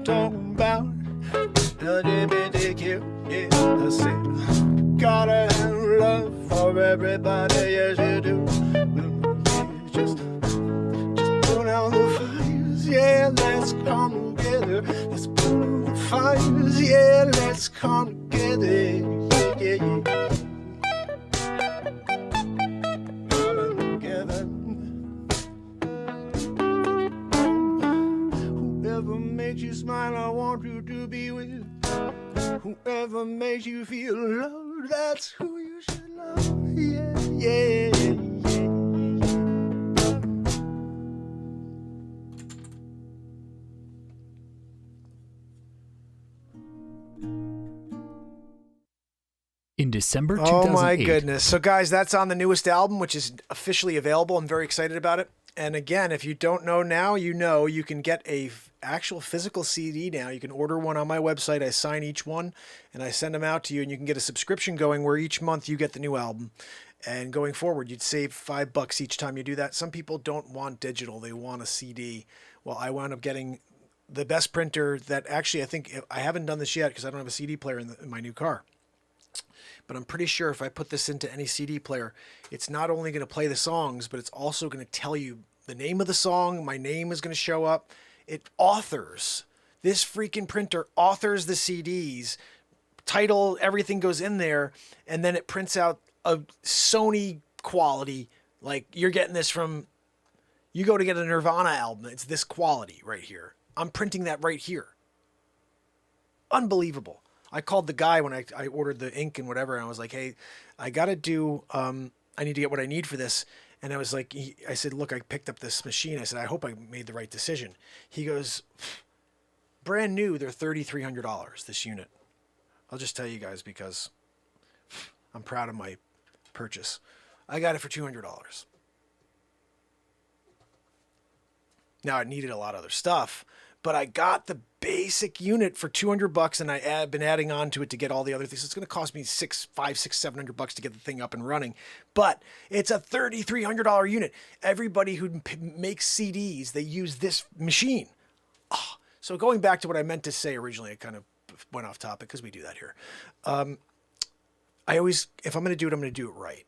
Talking about LGBTQ, yeah, that's it. Gotta have love for everybody, yes you do. Just put out the fires, yeah, let's come together. Let's put out the fires, yeah, let's come together, yeah, yeah, yeah. Come together. Whoever makes you smile, I want you to be with. Whoever makes you feel loved, that's who you should love. Yeah, yeah, yeah, yeah. In December 2008. Oh my goodness. So guys, that's on the newest album, which is officially available. I'm very excited about it. And again, if you don't know now, you know, you can get a actual physical CD now. You can order one on my website. I sign each one and I send them out to you, and you can get a subscription going where each month you get the new album. And going forward, you'd save $5 each time you do that. Some people don't want digital. They want a CD. Well, I wound up getting the best printer that actually, I think I haven't done this yet because I don't have a CD player in my new car. But I'm pretty sure if I put this into any CD player, it's not only going to play the songs, but it's also going to tell you the name of the song. My name is going to show up. It authors. This freaking printer authors the CDs. Tidal, everything goes in there. And then it prints out a Sony quality. Like you're getting this from, you go to get a Nirvana album. It's this quality right here. I'm printing that right here. Unbelievable. I called the guy when I ordered the ink and whatever, and I was like, hey, I got to do, I need to get what I need for this. And I was like, I said, look, I picked up this machine. I said, I hope I made the right decision. He goes, brand new, they're $3,300, this unit. I'll just tell you guys because I'm proud of my purchase. I got it for $200. Now, I needed a lot of other stuff, but I got the basic unit for $200, and I've been adding on to it to get all the other things. It's going to cost me $700 to get the thing up and running, but it's a $3,300 unit. Everybody who makes CDs, they use this machine. Oh, so going back to what I meant to say originally, I kind of went off topic because we do that here. I always, if I'm going to do it, I'm going to do it right.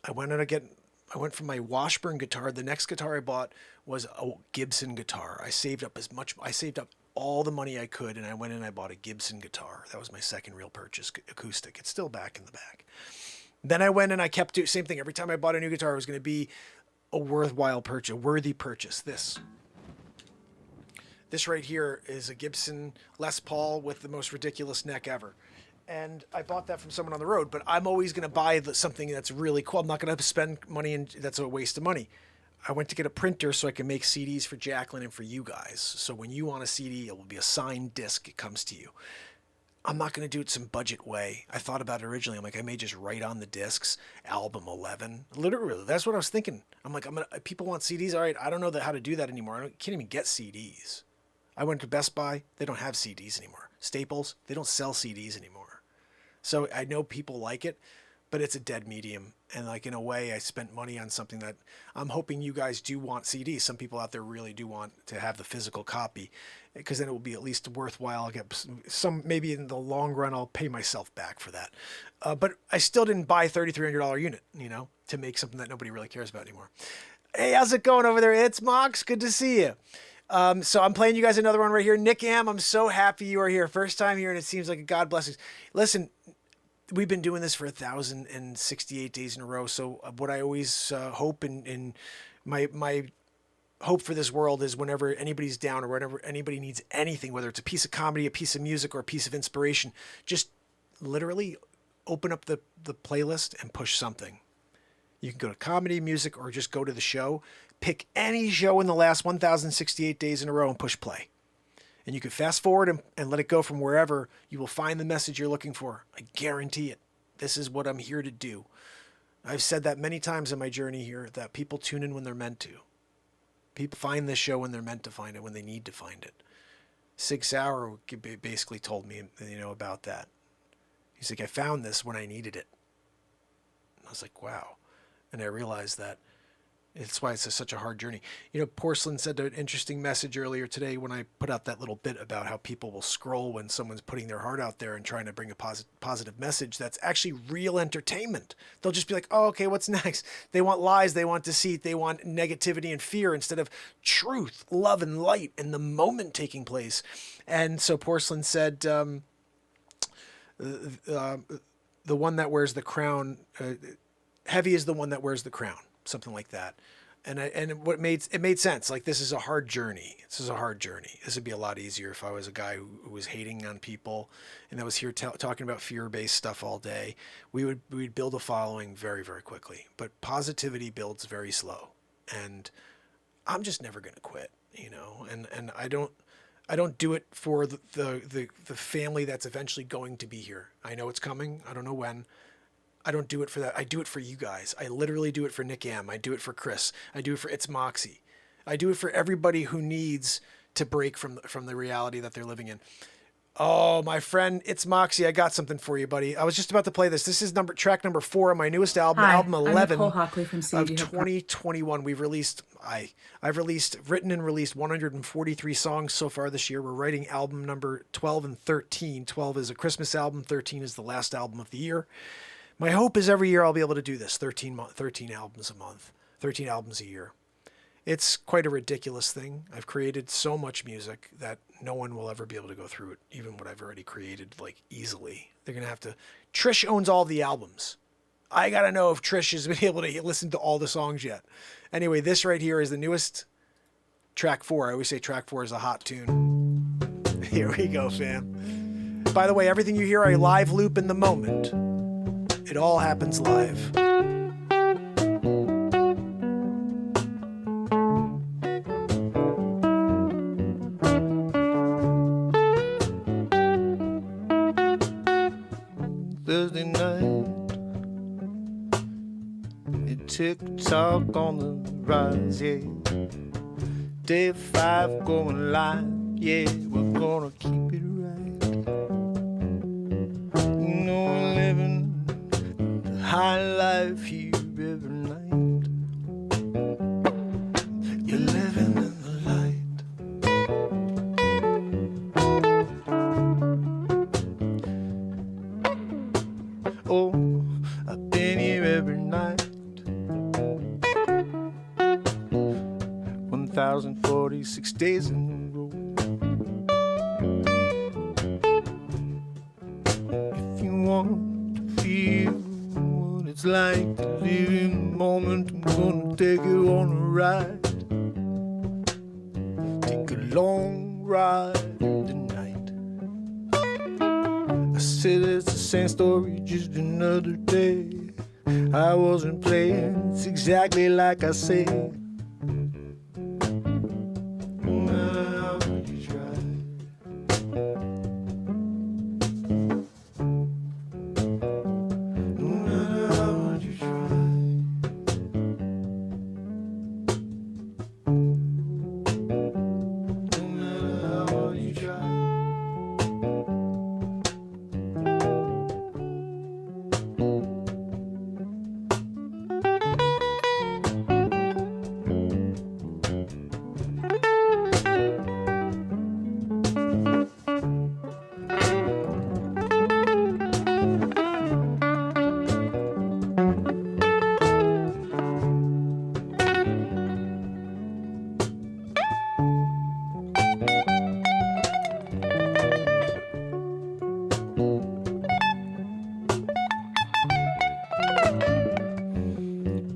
I went from my Washburn guitar. The next guitar I bought was a Gibson guitar. I saved up all the money I could, and I went and I bought a Gibson guitar. That was my second real purchase, acoustic. It's still back in the back. Then I went and I kept doing same thing. Every time I bought a new guitar, it was going to be a worthwhile purchase, a worthy purchase. This right here is a Gibson Les Paul with the most ridiculous neck ever. And I bought that from someone on the road, but I'm always going to buy something that's really cool. I'm not going to spend money, and that's a waste of money. I went to get a printer so I can make CDs for Jacqueline and for you guys. So when you want a CD, it will be a signed disc. It comes to you. I'm not going to do it some budget way. I thought about it originally. I'm like, I may just write on the discs, album 11. Literally, that's what I was thinking. I'm like, people want CDs. All right, I don't know how to do that anymore. Can't even get CDs. I went to Best Buy. They don't have CDs anymore. Staples, they don't sell CDs anymore. So I know people like it, but it's a dead medium. And like in a way, I spent money on something that I'm hoping you guys do want CDs. Some people out there really do want to have the physical copy, because then it will be at least worthwhile. I'll get some, maybe in the long run, I'll pay myself back for that. But I still didn't buy a $3,300 unit, to make something that nobody really cares about anymore. Hey, how's it going over there? It's Mox. Good to see you. So I'm playing you guys another one right here. Nick Am, I'm so happy you are here. First time here, and it seems like a God blessings. Listen, we've been doing this for 1,068 days in a row. So what I always hope in my hope for this world is whenever anybody's down or whenever anybody needs anything, whether it's a piece of comedy, a piece of music, or a piece of inspiration, just literally open up the playlist and push something. You can go to comedy, music, or just go to the show. Pick any show in the last 1,068 days in a row and push play. And you can fast forward and let it go from wherever. You will find the message you're looking for. I guarantee it. This is what I'm here to do. I've said that many times in my journey here, that people tune in when they're meant to. People find this show when they're meant to find it, when they need to find it. Sig Sauer basically told me, about that. He's like, I found this when I needed it. And I was like, wow. And I realized that it's why it's such a hard journey. Porcelain said an interesting message earlier today when I put out that little bit about how people will scroll when someone's putting their heart out there and trying to bring a positive message. That's actually real entertainment. They'll just be like, oh, okay, what's next? They want lies, they want deceit, they want negativity and fear instead of truth, love, and light in the moment taking place. And so Porcelain said, the one that wears the crown, heavy is the one that wears the crown. Something like that. And it made sense. Like, this is a hard journey. This would be a lot easier if I was a guy who was hating on people and that was here talking about fear-based stuff all day. We'd build a following very, very quickly. But positivity builds very slow. And I'm just never going to quit, and I don't do it for the family that's eventually going to be here. I know it's coming. I don't know when. I don't do it for that. I do it for you guys. I literally do it for Nick Am. I do it for Chris. I do it for It's Moxie. I do it for everybody who needs to break from the reality that they're living in. Oh, my friend, It's Moxie. I got something for you, buddy. I was just about to play this. This is track number 4 on my newest album, album 11 of 2021. I've written and released 143 songs so far this year. We're writing album number 12 and 13. 12 is a Christmas album. 13 is the last album of the year. My hope is every year I'll be able to do this, 13 albums a month, 13 albums a year. It's quite a ridiculous thing. I've created so much music that no one will ever be able to go through it, even what I've already created, like, easily. They're going to have to... Trish owns all the albums. I got to know if Trish has been able to listen to all the songs yet. Anyway, this right here is the newest track 4. I always say track 4 is a hot tune. Here we go, fam. By the way, everything you hear, I live loop in the moment. It all happens live. Thursday night, tick-tock on the rise, yeah. Day 5 going live, yeah, we're gonna keep it right. We're living high life here every night. You're living in the light. Oh, I've been here every night. 1,046 days in a row. want to feel what it's like to live in the moment. I'm gonna take you on a ride. Take a long ride through the night. I said it's the same story, just another day. I wasn't playing, it's exactly like I said. No matter how hard you try. No matter how hard you try. No matter how hard you try.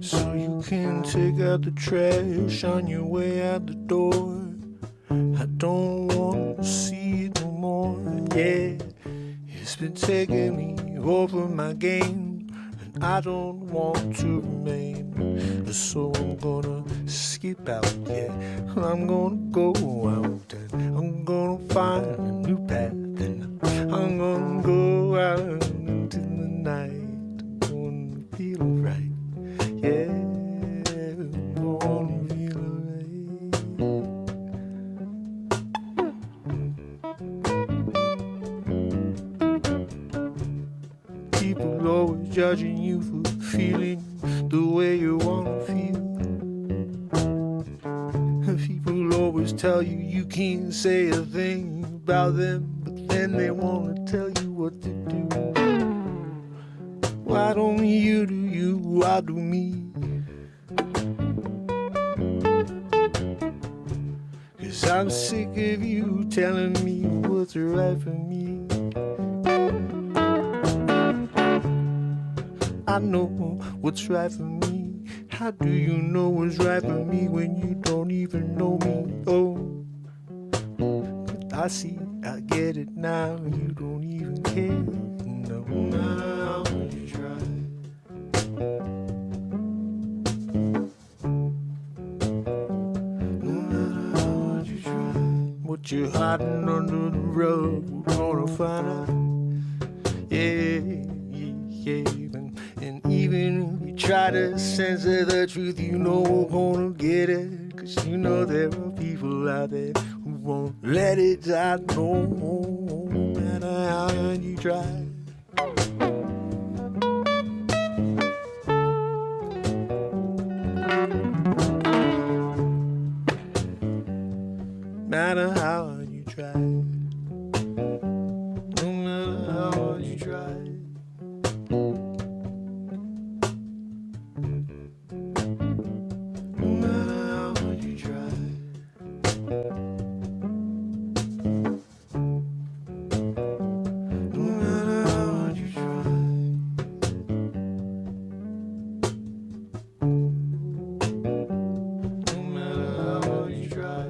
So you can take out the trash on your way out the door. I don't want to see it no more. Yeah, it's been taking me over my game, and I don't want to remain. So I'm gonna skip out, yeah. I'm gonna go out and I'm gonna find a new path, and I'm gonna go out into the night. I'm gonna feel right, yeah. I'm gonna feel right. People always judging you for feeling the way you wanna feel. People always tell you you can't say a thing about them, but then they wanna tell you what to do. Why don't you do you? Why do me? 'Cause I'm sick of you telling me what's right for me. I know what's right for me. How do you know what's right for me when you don't even know me? Oh, but I see, I get it now. You don't even care. No matter how much you try. No matter how much you try. What you're hiding under the rug, we're gonna find out. Yeah, yeah, yeah. And even if you try to censor the truth, you know we're gonna get it. 'Cause you know there are people out there who won't let it die. No matter how hard you try. Matter how hard you try. No matter how hard you try. No matter how hard you try. No matter how hard you try. No matter how hard you try.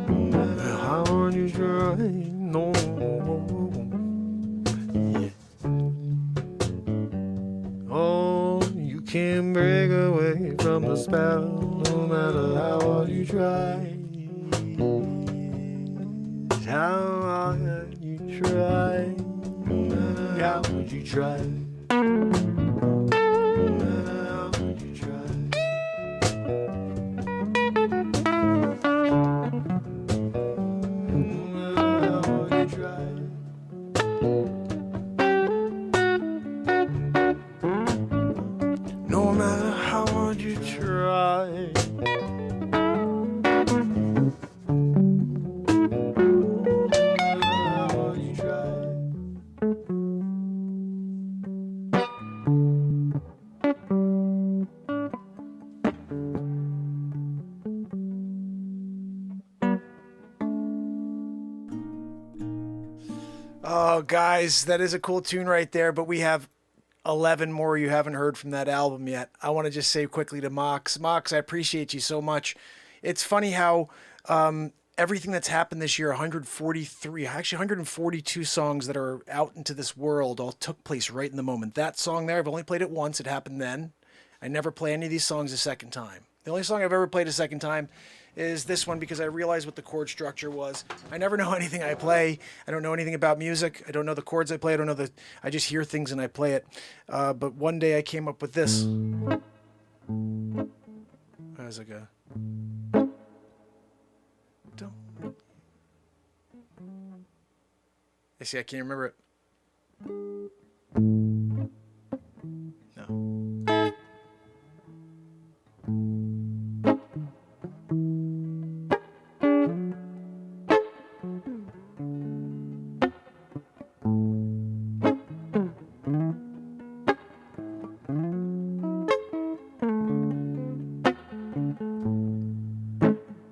No matter how hard you try. No. Yeah. Oh, you can't break away from the spell, no matter how hard you try. How hard you try. No matter how hard you try. No matter how hard you try. No matter how hard you try. No matter how hard you try. Oh, guys, that is a cool tune right there, but we have 11 more you haven't heard from that album yet. I want to just say quickly to Mox, I appreciate you so much. It's funny how everything that's happened this year, 142 songs that are out into this world all took place right in the moment. That song there, I've only played it once. It happened then. I never play any of these songs a second time. The only song I've ever played a second time is this one because I realized what the chord structure was. I never know anything I play. I don't know anything about music. I don't know the chords I play. I just hear things and I play it. But one day I came up with this. How does it go? I see, I can't remember it. No.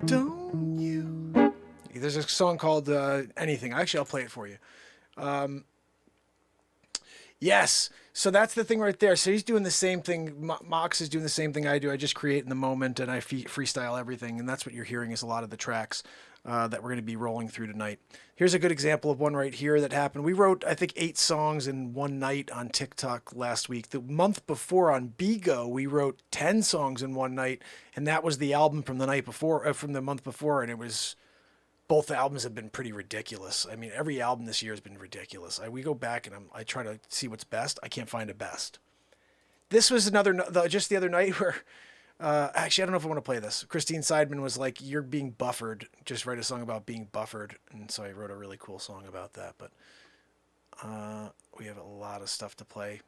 Don't you? There's a song called Anything. Actually, I'll play it for you. Yes, so that's the thing right there. So he's doing the same thing. Mox is doing the same thing I do. I just create in the moment and I freestyle everything, and that's what you're hearing is a lot of the tracks that we're going to be rolling through tonight. Here's a good example of one right here that happened. We wrote, I think, 8 songs in one night on TikTok last week. The month before on Bigo, we wrote 10 songs in one night, and that was the album from the night before, from the month before, and it was... Both albums have been pretty ridiculous. I mean, every album this year has been ridiculous. We go back and I try to see what's best. I can't find a best. This was just the other night where, actually, I don't know if I want to play this. Christine Seidman was like, "You're being buffered. Just write a song about being buffered." And so I wrote a really cool song about that. But we have a lot of stuff to play.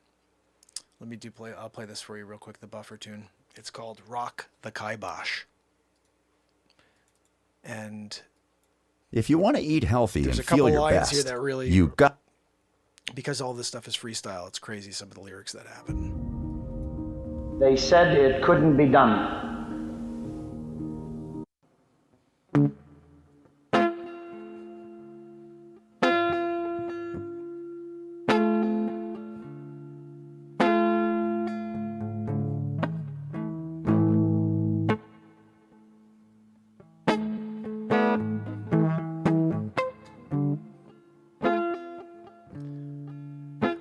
I'll play this for you real quick. The buffer tune. It's called "Rock the Kibosh." And if you want to eat healthy there's and a couple feel your lines best, here that really, you got. Because all this stuff is freestyle, it's crazy some of the lyrics that happen. They said it couldn't be done.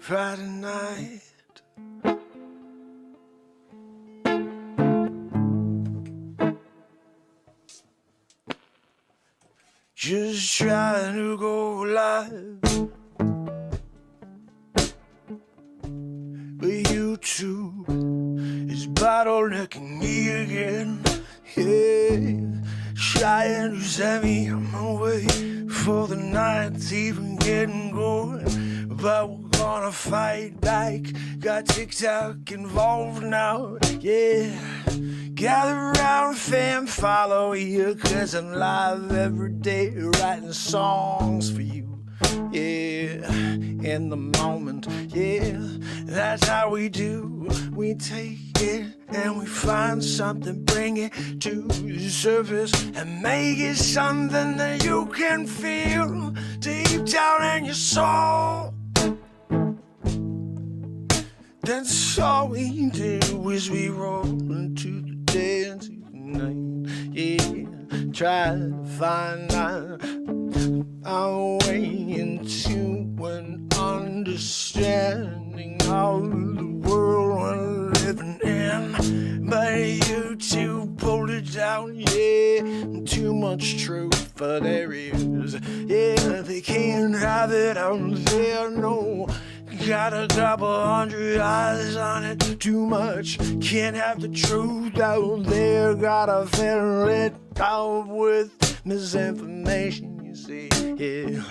Friday night, just trying to go live, but YouTube is bottlenecking me again. Yeah, trying to set me on my way for the night's even getting going, but we're gonna fight back. Got TikTok involved now, yeah. Gather round, fam, follow you, 'cause I'm live every day writing songs for you. Yeah, in the moment, yeah, that's how we do. We take it and we find something, bring it to the surface and make it something that you can feel deep down in your soul. That's all we do is we roll into the day, into the night, yeah. Try to find our way into an understanding of the world we're living in. But you two pulled it down, yeah. Too much truth, but there is, yeah. They can't have it out there, no. Got a couple hundred eyes on it, too much. Can't have the truth out there. Gotta fill it out with misinformation, you see, yeah.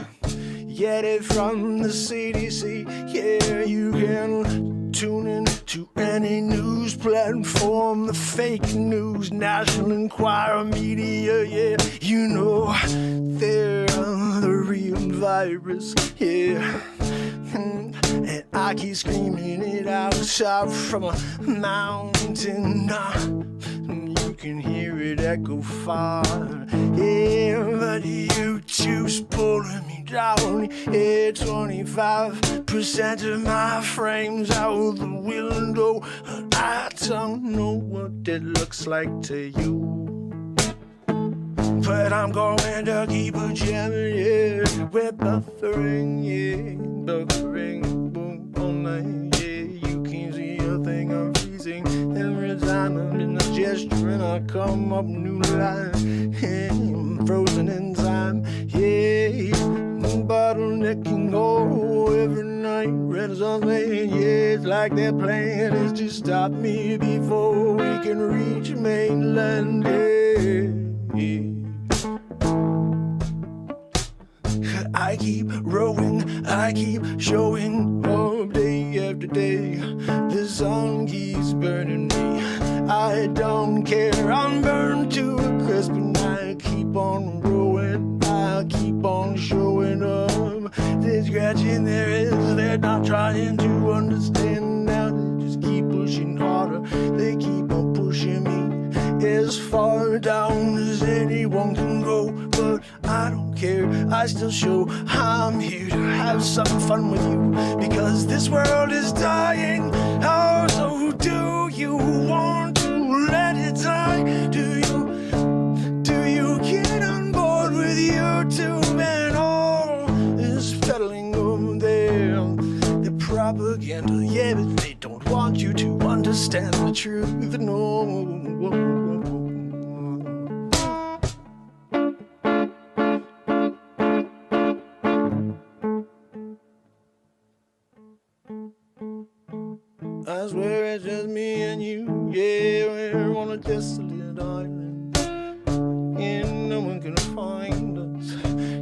Get it from the CDC, yeah. You can tune in to any news platform, the fake news, National Enquirer media, yeah. You know, they're the real virus, yeah. And I keep screaming it out from a mountain. You can hear it echo far. Yeah, but YouTube's pulling me down. Yeah, 25% of my frame's out the window. I don't know what it looks like to you, but I'm going to keep a jamming, yeah. We're buffering, yeah. Buffering, boom, all night, yeah. You can't see a thing, I'm freezing. Every time I'm in a gesture and I come up new line, yeah. I'm frozen in time, yeah. Bottlenecking, oh, every night. Renaissance man, yeah. It's like their plan is to stop me before we can reach mainland, yeah. I keep rowing, I keep showing up day after day. The sun keeps burning me. I don't care, I'm burned to a crisp, and I keep on rowing. I keep on showing up. They're scratching their heads, they're not trying to understand now. They just keep pushing harder, they keep on pushing me as far down as anyone can go. But I don't care, I still show I'm here to have some fun with you, because this world is dying. How so do you want to let it die? Do you get on board with YouTube and all this peddling over there? The propaganda, yeah, but they don't want you to understand the truth, no. I swear it's just me and you, yeah, we're on a desolate island, and no one can find us,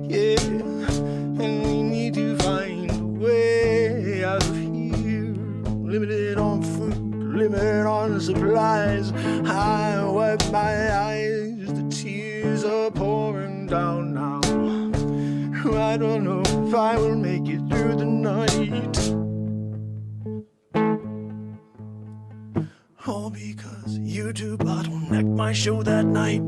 yeah, and we need to find a way out of here. Limited on food, limited on supplies. I wipe my eyes, the tears are pouring down now. I don't know if I will make it through the night. All because YouTube bottlenecked my show that night.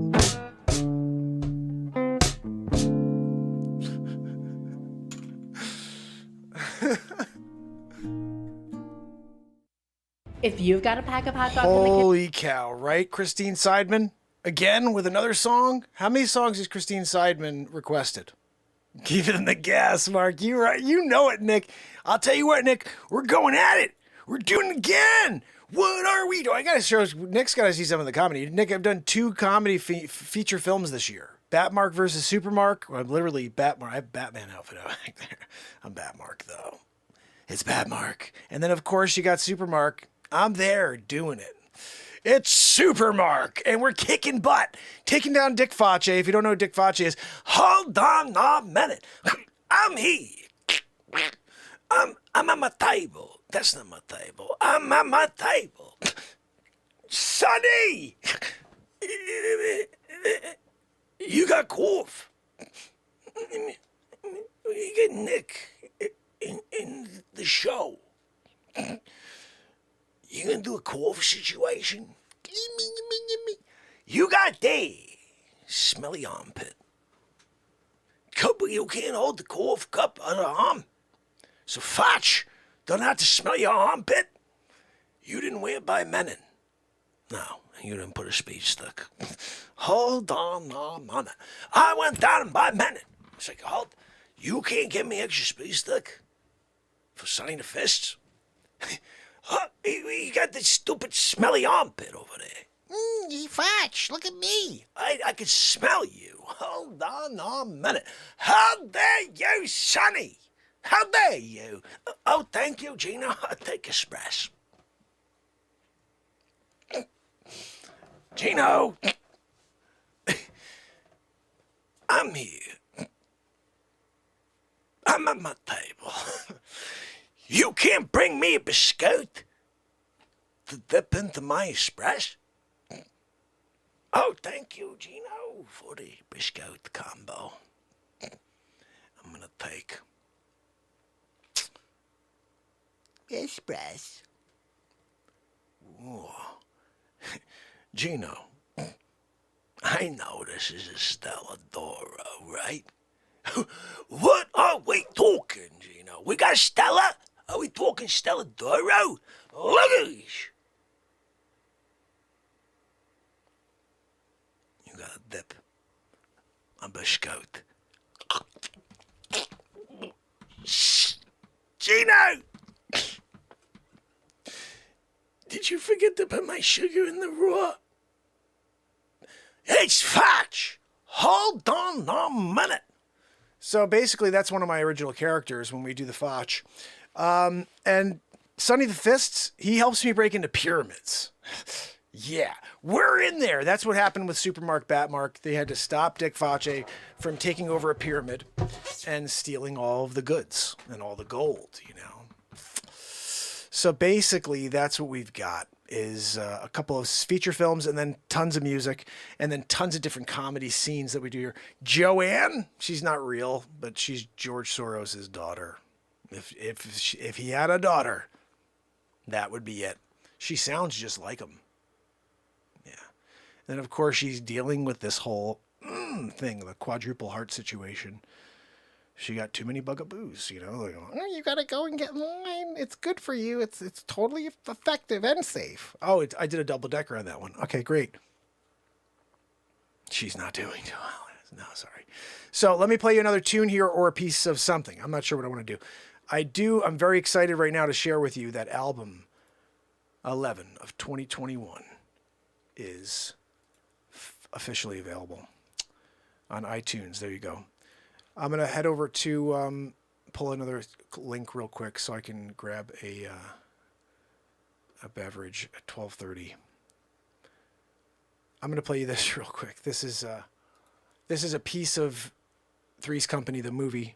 If you've got a pack of hot dogs Holy cow, right? Christine Seidman? Again with another song? How many songs has Christine Seidman requested? Keep it in the gas, Mark. You right. You know it, Nick. I'll tell you what, Nick. We're going at it. We're doing it again. What are we doing? I gotta show. Nick's gotta see some of the comedy. Nick, I've done 2 comedy feature films this year. Batmark versus Supermark. Well, I'm literally Batmark. I have Batman outfit out back there. I'm Batmark though. It's Batmark. And then of course you got Supermark. I'm there doing it. It's Supermark, and we're kicking butt, taking down Dick Facce. If you don't know who Dick Facce is, hold on a minute. I'm here. I'm at my table. That's not my table. I'm at my table. Sonny! You got cough. You get Nick in the show. You gonna do a cough situation? You got the smelly armpit. Cup, you can't hold the cough cup on the arm. So Facce don't have to smell your armpit. You didn't wear it by Menon. No, you didn't put a speed stick. Hold on a minute. I went down and bought Menon. It's like, hold, you can't give me extra speed stick for Sonny the Fists? Huh? You got this stupid smelly armpit over there. Facce, look at me. I can smell you. Hold on a minute. How dare you, Sonny? How dare you? Oh, thank you, Gina. I'll take express. Gino. I'm here. I'm at my table. You can't bring me a biscuit to dip into my express? Oh, thank you, Gino, for the biscuit combo. I'm gonna take Express. Ooh. Gino, I know this is a Stella Doro, right? What are Are we talking, Gino? We got Stella? Are we talking Stella Doro? Look at this. You got a dip. A biscotte. Gino! Did you forget to put my sugar in the raw? It's Facce! Hold on a minute. So basically, that's one of my original characters when we do the Facce. And Sonny the Fists, he helps me break into pyramids. Yeah, we're in there. That's what happened with Supermark Batmark. They had to stop Dick Facce from taking over a pyramid and stealing all of the goods and all the gold, you know. So basically, that's what we've got. Is a couple of feature films and then tons of music and then tons of different comedy scenes that we do here. Joanne, she's not real, but she's George Soros' daughter. If he had a daughter, that would be it. She sounds just like him. Yeah. And of course, she's dealing with this whole thing, the quadruple heart situation. She got too many bugaboos, you know. Like, oh, you gotta go and get mine. It's good for you. It's totally effective and safe. Oh, I did a double decker on that one. Okay, great. She's not doing too well. No, sorry. So let me play you another tune here or a piece of something. I'm not sure what I want to do. I'm very excited right now to share with you that album 11 of 2021 is officially available on iTunes. There you go. I'm going to head over to pull another link real quick so I can grab a beverage at 12:30. I'm going to play you this real quick. This is a piece of Three's Company, the movie,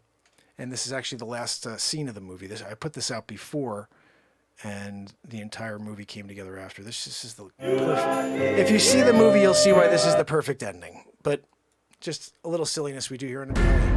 and this is actually the last scene of the movie. I put this out before, and the entire movie came together after. This is the perfect. If you see the movie, you'll see why this is the perfect ending. But just a little silliness we do here in the movie.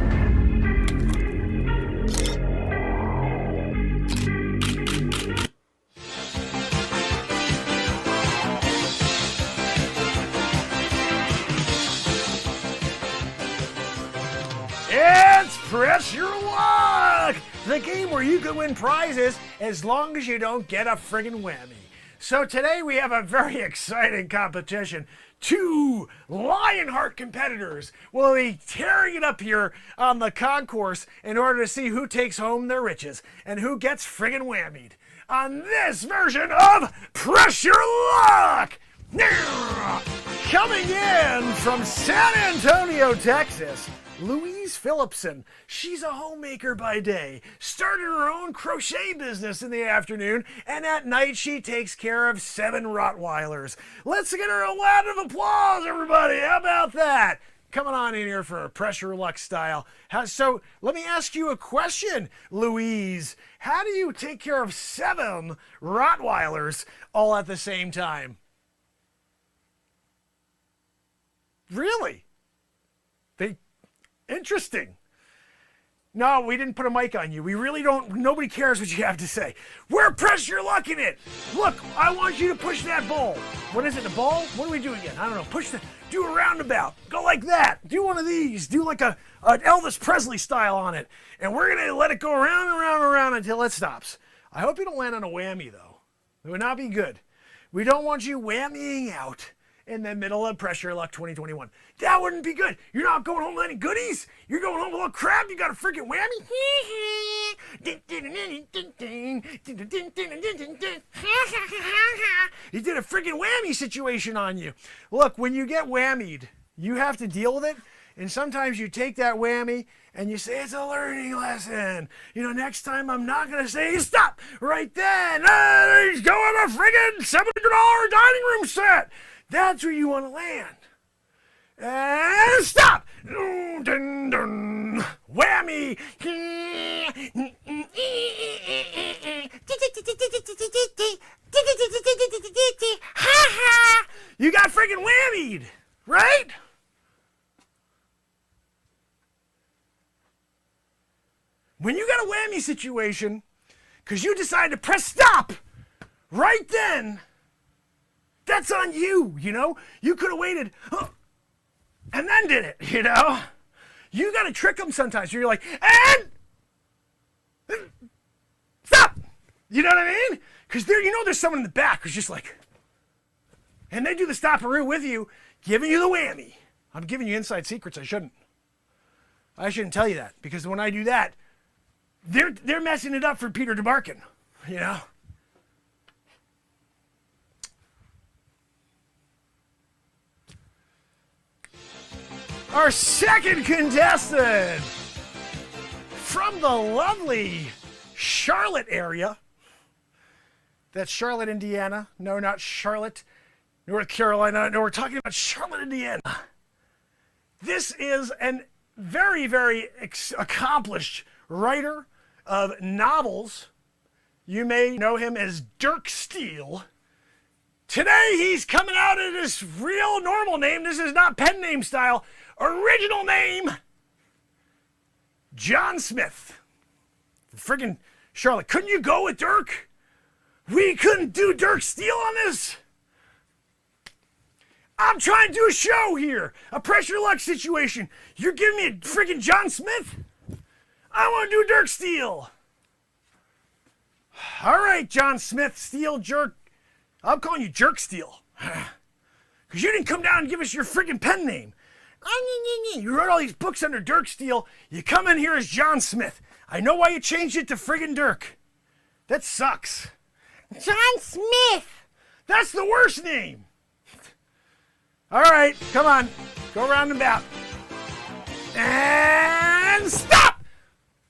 It's Press Your Luck! The game where you can win prizes as long as you don't get a friggin' whammy. So today we have a very exciting competition. Two Lionheart competitors will be tearing it up here on the concourse in order to see who takes home their riches and who gets friggin' whammied on this version of Press Your Luck! Coming in from San Antonio, Texas, Louise Phillipson. She's a homemaker by day, started her own crochet business in the afternoon, and at night she takes care of 7 Rottweilers. Let's get her a round of applause, everybody. How about that? Coming on in here for a Press Your Luck style. So let me ask you a question, Louise. How do you take care of 7 Rottweilers all at the same time? Really? Interesting. No, we didn't put a mic on you. We really don't. Nobody cares what you have to say. We're Press Your Luck in it. Look, I want you to push that ball. What is it, the ball? What do we do again? I don't know. Do a roundabout. Go like that. Do one of these. Do like an Elvis Presley style on it. And we're going to let it go around and around and around until it stops. I hope you don't land on a whammy, though. It would not be good. We don't want you whammying out in the middle of Press Your Luck 2021. That wouldn't be good. You're not going home with any goodies. You're going home with all crap. You got a freaking whammy. You did a freaking whammy situation on you. Look, when you get whammied, you have to deal with it. And sometimes you take that whammy and you say, it's a learning lesson. You know, next time I'm not going to say, stop right then. He's going a friggin' $700 dining room set. That's where you want to land. And stop! Dun, dun. Whammy! You got freaking whammied, right? When you got a whammy situation, because you decide to press stop right then, that's on you, you know? You could have waited and then did it, you know? You got to trick them sometimes. You're like, and Stop! You know what I mean? Because there's someone in the back who's just like, and they do the stopperoo with you, giving you the whammy. I'm giving you inside secrets. I shouldn't tell you that, because when I do that, they're messing it up for Peter DeMarkin, you know? Our second contestant from the lovely Charlotte area. That's Charlotte, Indiana. No, not Charlotte, North Carolina. No, we're talking about Charlotte, Indiana. This is an very, very accomplished writer of novels. You may know him as Dirk Steele. Today, he's coming out in his real normal name. This is not pen name style. Original name, John Smith. Friggin' Charlotte, couldn't you go with Dirk? We couldn't do Dirk Steele on this? I'm trying to do a show here, a pressure luck situation. You're giving me a friggin' John Smith? I want to do Dirk Steele. All right, John Smith, Steele, Jerk. I'm calling you Jerk Steele. Because you didn't come down and give us your friggin' pen name. You wrote all these books under Dirk Steele. You come in here as John Smith. I know why you changed it to friggin' Dirk. That sucks. John Smith. That's the worst name. All right, come on. Go round and about. And stop!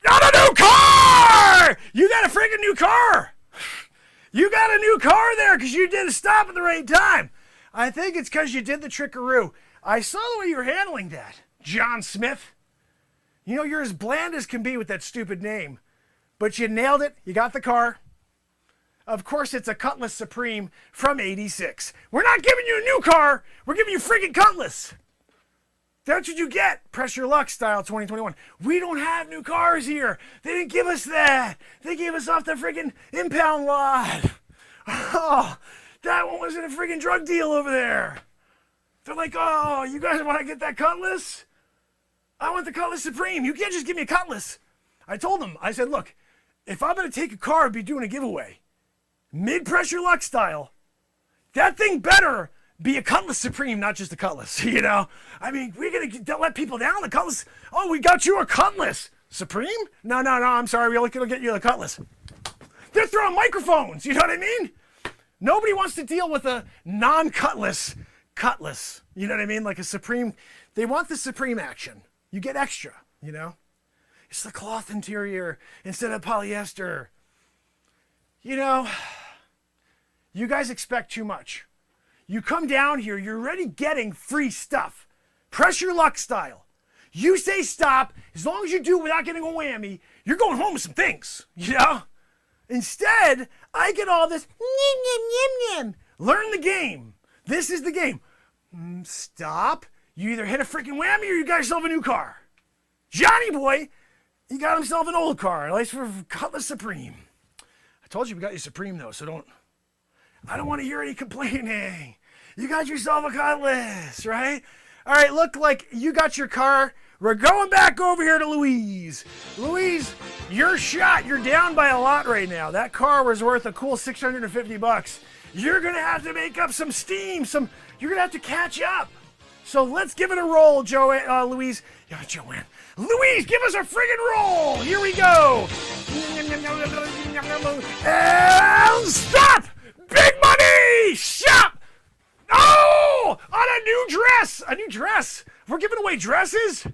Got a new car! You got a friggin' new car. You got a new car there because you did a stop at the right time. I think it's because you did the trickaroo. I saw the way you were handling that, John Smith. You know, you're as bland as can be with that stupid name. But you nailed it. You got the car. Of course, it's a Cutlass Supreme from '86. We're not giving you a new car. We're giving you friggin' Cutlass. That's what you get. Press your luck style 2021. We don't have new cars here. They didn't give us that. They gave us off the friggin' impound lot. Oh, that one wasn't a friggin' drug deal over there. They're like, oh, you guys want to get that Cutlass? I want the Cutlass Supreme. You can't just give me a Cutlass. I told them, I said, look, if I'm going to take a car and be doing a giveaway, mid-pressure luck style, that thing better be a Cutlass Supreme, not just a Cutlass, you know? I mean, we're going to let people down. The Cutlass, oh, we got you a Cutlass. Supreme? No, I'm sorry. We're going to get you a Cutlass. They're throwing microphones, you know what I mean? Nobody wants to deal with a non-Cutlass Cutlass, you know what I mean? Like a Supreme. They want the Supreme action. You get extra, you know? It's the cloth interior instead of polyester. You know, you guys expect too much. You come down here, you're already getting free stuff. Press your luck style. You say stop, as long as you do it without getting a whammy, you're going home with some things, you know? Instead, I get all this, learn the game. This is the game. Stop. You either hit a freaking whammy or you got yourself a new car. Johnny boy, he got himself an old car, at least for Cutlass Supreme. I told you we got you Supreme though, so I don't want to hear any complaining. You got yourself a Cutlass, right? All right, look like you got your car. We're going back over here to Louise. Louise, you're shot. You're down by a lot right now. That car was worth a cool $650. You're going to have to make up some steam. You're going to have to catch up. So let's give it a roll, Louise. Yeah, Joanne. Louise, give us a friggin' roll. Here we go. And stop. Big money. Shop. Oh, on a new dress. A new dress. We're giving away dresses?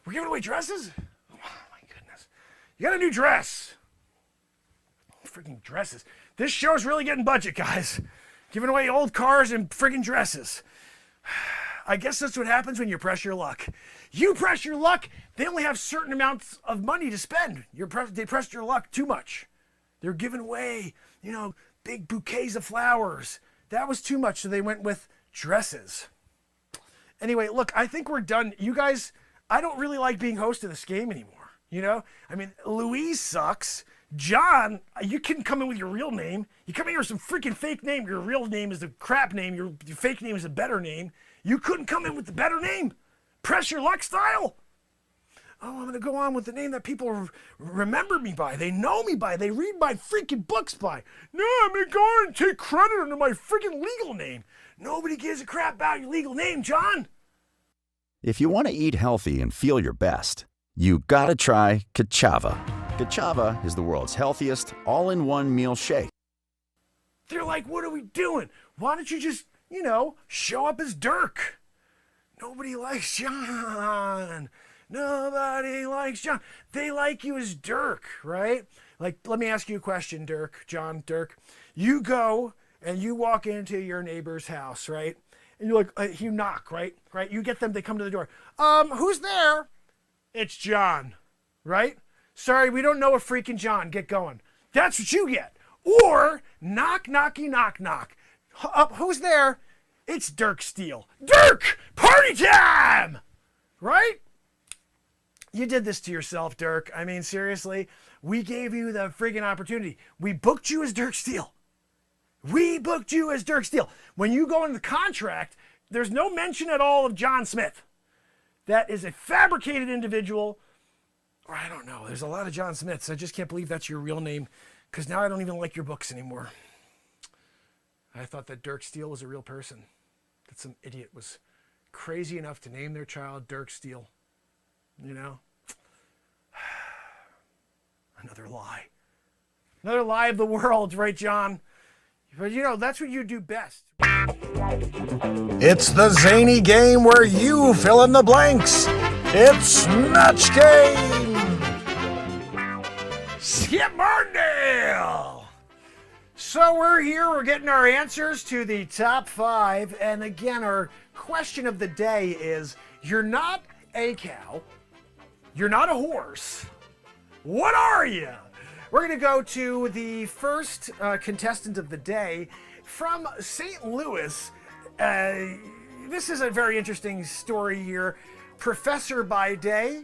We're giving away dresses? Oh, my goodness. You got a new dress. Freaking dresses. This show's really getting budget, guys. Giving away old cars and friggin' dresses. I guess that's what happens when you press your luck. You press your luck, they only have certain amounts of money to spend. They pressed your luck too much. They're giving away, big bouquets of flowers. That was too much, so they went with dresses. Anyway, look, I think we're done. You guys, I don't really like being host of this game anymore, I mean, Louise sucks. John, you couldn't come in with your real name. You come in here with some freaking fake name. Your real name is the crap name. Your fake name is a better name. You couldn't come in with the better name. Press your luck style. I'm going to go on with the name that people remember me by. They know me by. They read my freaking books by. No, I'm going to go on and take credit under my freaking legal name. Nobody gives a crap about your legal name, John. If you want to eat healthy and feel your best, you gotta try Kachava. Kachava is the world's healthiest all-in-one meal shake. They're like, what are we doing? Why don't you just, show up as Dirk? Nobody likes John. Nobody likes John. They like you as Dirk, right? Like, let me ask you a question, Dirk. You go and you walk into your neighbor's house, right? And you're like, you knock, right? You get them, they come to the door. Who's there? It's John, right? Sorry, we don't know a freaking John. Get going. That's what you get. Or, knock. Who's there? It's Dirk Steele. Dirk! Party time! Right? You did this to yourself, Dirk. I mean, seriously, we gave you the friggin' opportunity. We booked you as Dirk Steele. When you go into the contract, there's no mention at all of John Smith. That is a fabricated individual. Or I don't know. There's a lot of John Smiths. I just can't believe that's your real name, because now I don't even like your books anymore. I thought that Dirk Steele was a real person. That some idiot was crazy enough to name their child Dirk Steele. Another lie. Another lie of the world, right, John? But that's what you do best. It's the zany game where you fill in the blanks. It's Match Game! Skip Martindale! So we're here, we're getting our answers to the top 5. And again, our question of the day is, you're not a cow, you're not a horse, what are you? We're going to go to the first contestant of the day from St. Louis. This is a very interesting story here. Professor by day,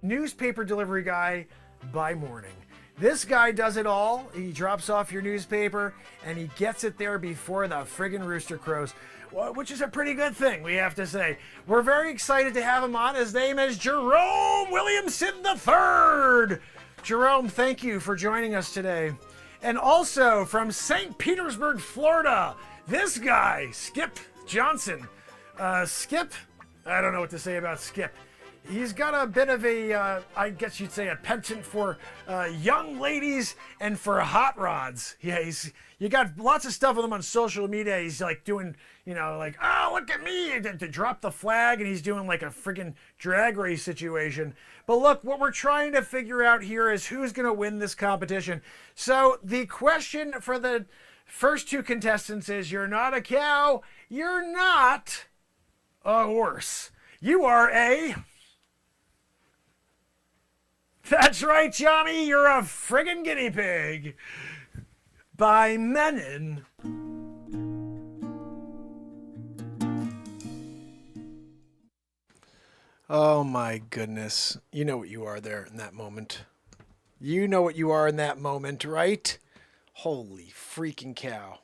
newspaper delivery guy by morning. This guy does it all. He drops off your newspaper and he gets it there before the friggin' rooster crows, which is a pretty good thing, we have to say. We're very excited to have him on. His name is Jerome Williamson III. Jerome, thank you for joining us today. And also from St. Petersburg, Florida, this guy, Skip Johnson. Skip, I don't know what to say about Skip. He's got a bit of a, I guess you'd say, a penchant for young ladies and for hot rods. Yeah, you got lots of stuff with him on social media. He's like doing, like, oh, look at me, to drop the flag, and he's doing like a friggin' drag race situation. But look, what we're trying to figure out here is who's going to win this competition. So the question for the first 2 contestants is, you're not a cow, you're not a horse. You are a... That's right, Johnny, you're a friggin' guinea pig. By Menon. Oh my goodness. You know what you are there in that moment. You know what you are in that moment, right? Holy freaking cow.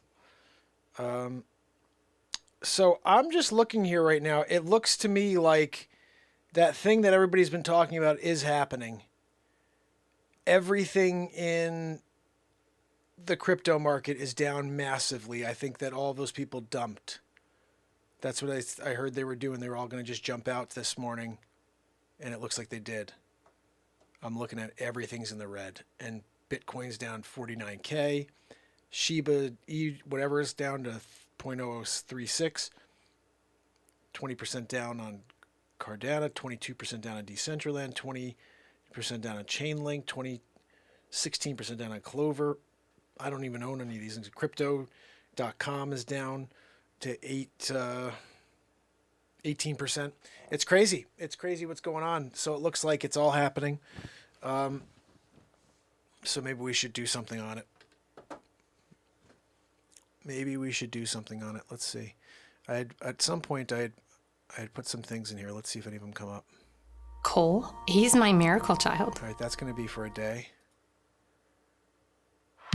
So I'm just looking here right now. It looks to me like that thing that everybody's been talking about is happening. Everything in the crypto market is down massively. I think that all those people dumped. That's what I heard they were doing. They were all going to just jump out this morning, and it looks like they did. I'm looking at everything's in the red, and Bitcoin's down 49K. Shiba, whatever is down to 0.0036. 20% down on Cardano, 22% down on Decentraland, 20% down on Chainlink, 16% down on Clover. I don't even own any of these things. Crypto.com is down to 18%. It's crazy. It's crazy what's going on. So it looks like it's all happening. So maybe we should do something on it. Let's see. At some point I had put some things in here. Let's see if any of them come up. Cole, he's my miracle child. All right, that's going to be for a day.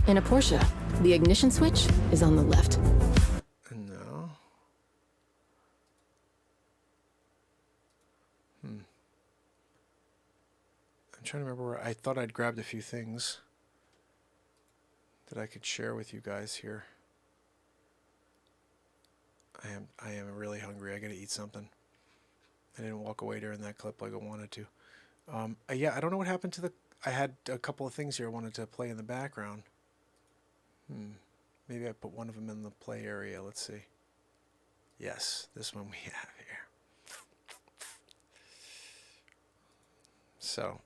In a Porsche, the ignition switch is on the left. No. trying to remember where I thought I'd grabbed a few things that I could share with you guys here. I am really hungry. I gotta eat something. I didn't walk away during that clip like I wanted to. Yeah, I don't know what happened to the... I had a couple of things here I wanted to play in the background. Maybe I put one of them in the play area. Let's see. Yes, this one we have here. So...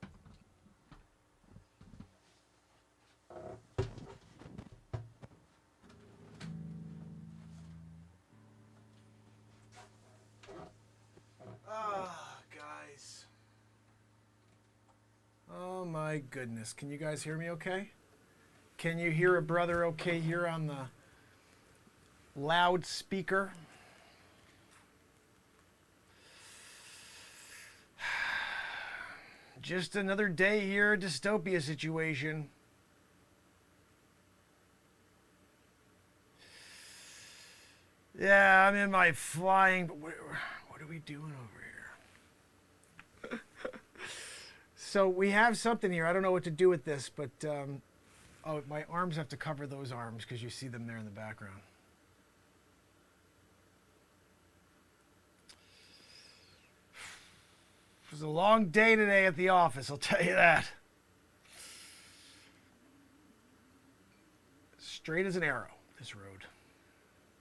guys. Oh my goodness. Can you guys hear me okay? Can you hear a brother okay here on the loudspeaker? Just another day here, dystopia situation. Yeah, I'm in my flying, but what are we doing over here? So we have something here. I don't know what to do with this, but oh, my arms have to cover those arms because you see them there in the background. It was a long day today at the office, I'll tell you that. Straight as an arrow, this road.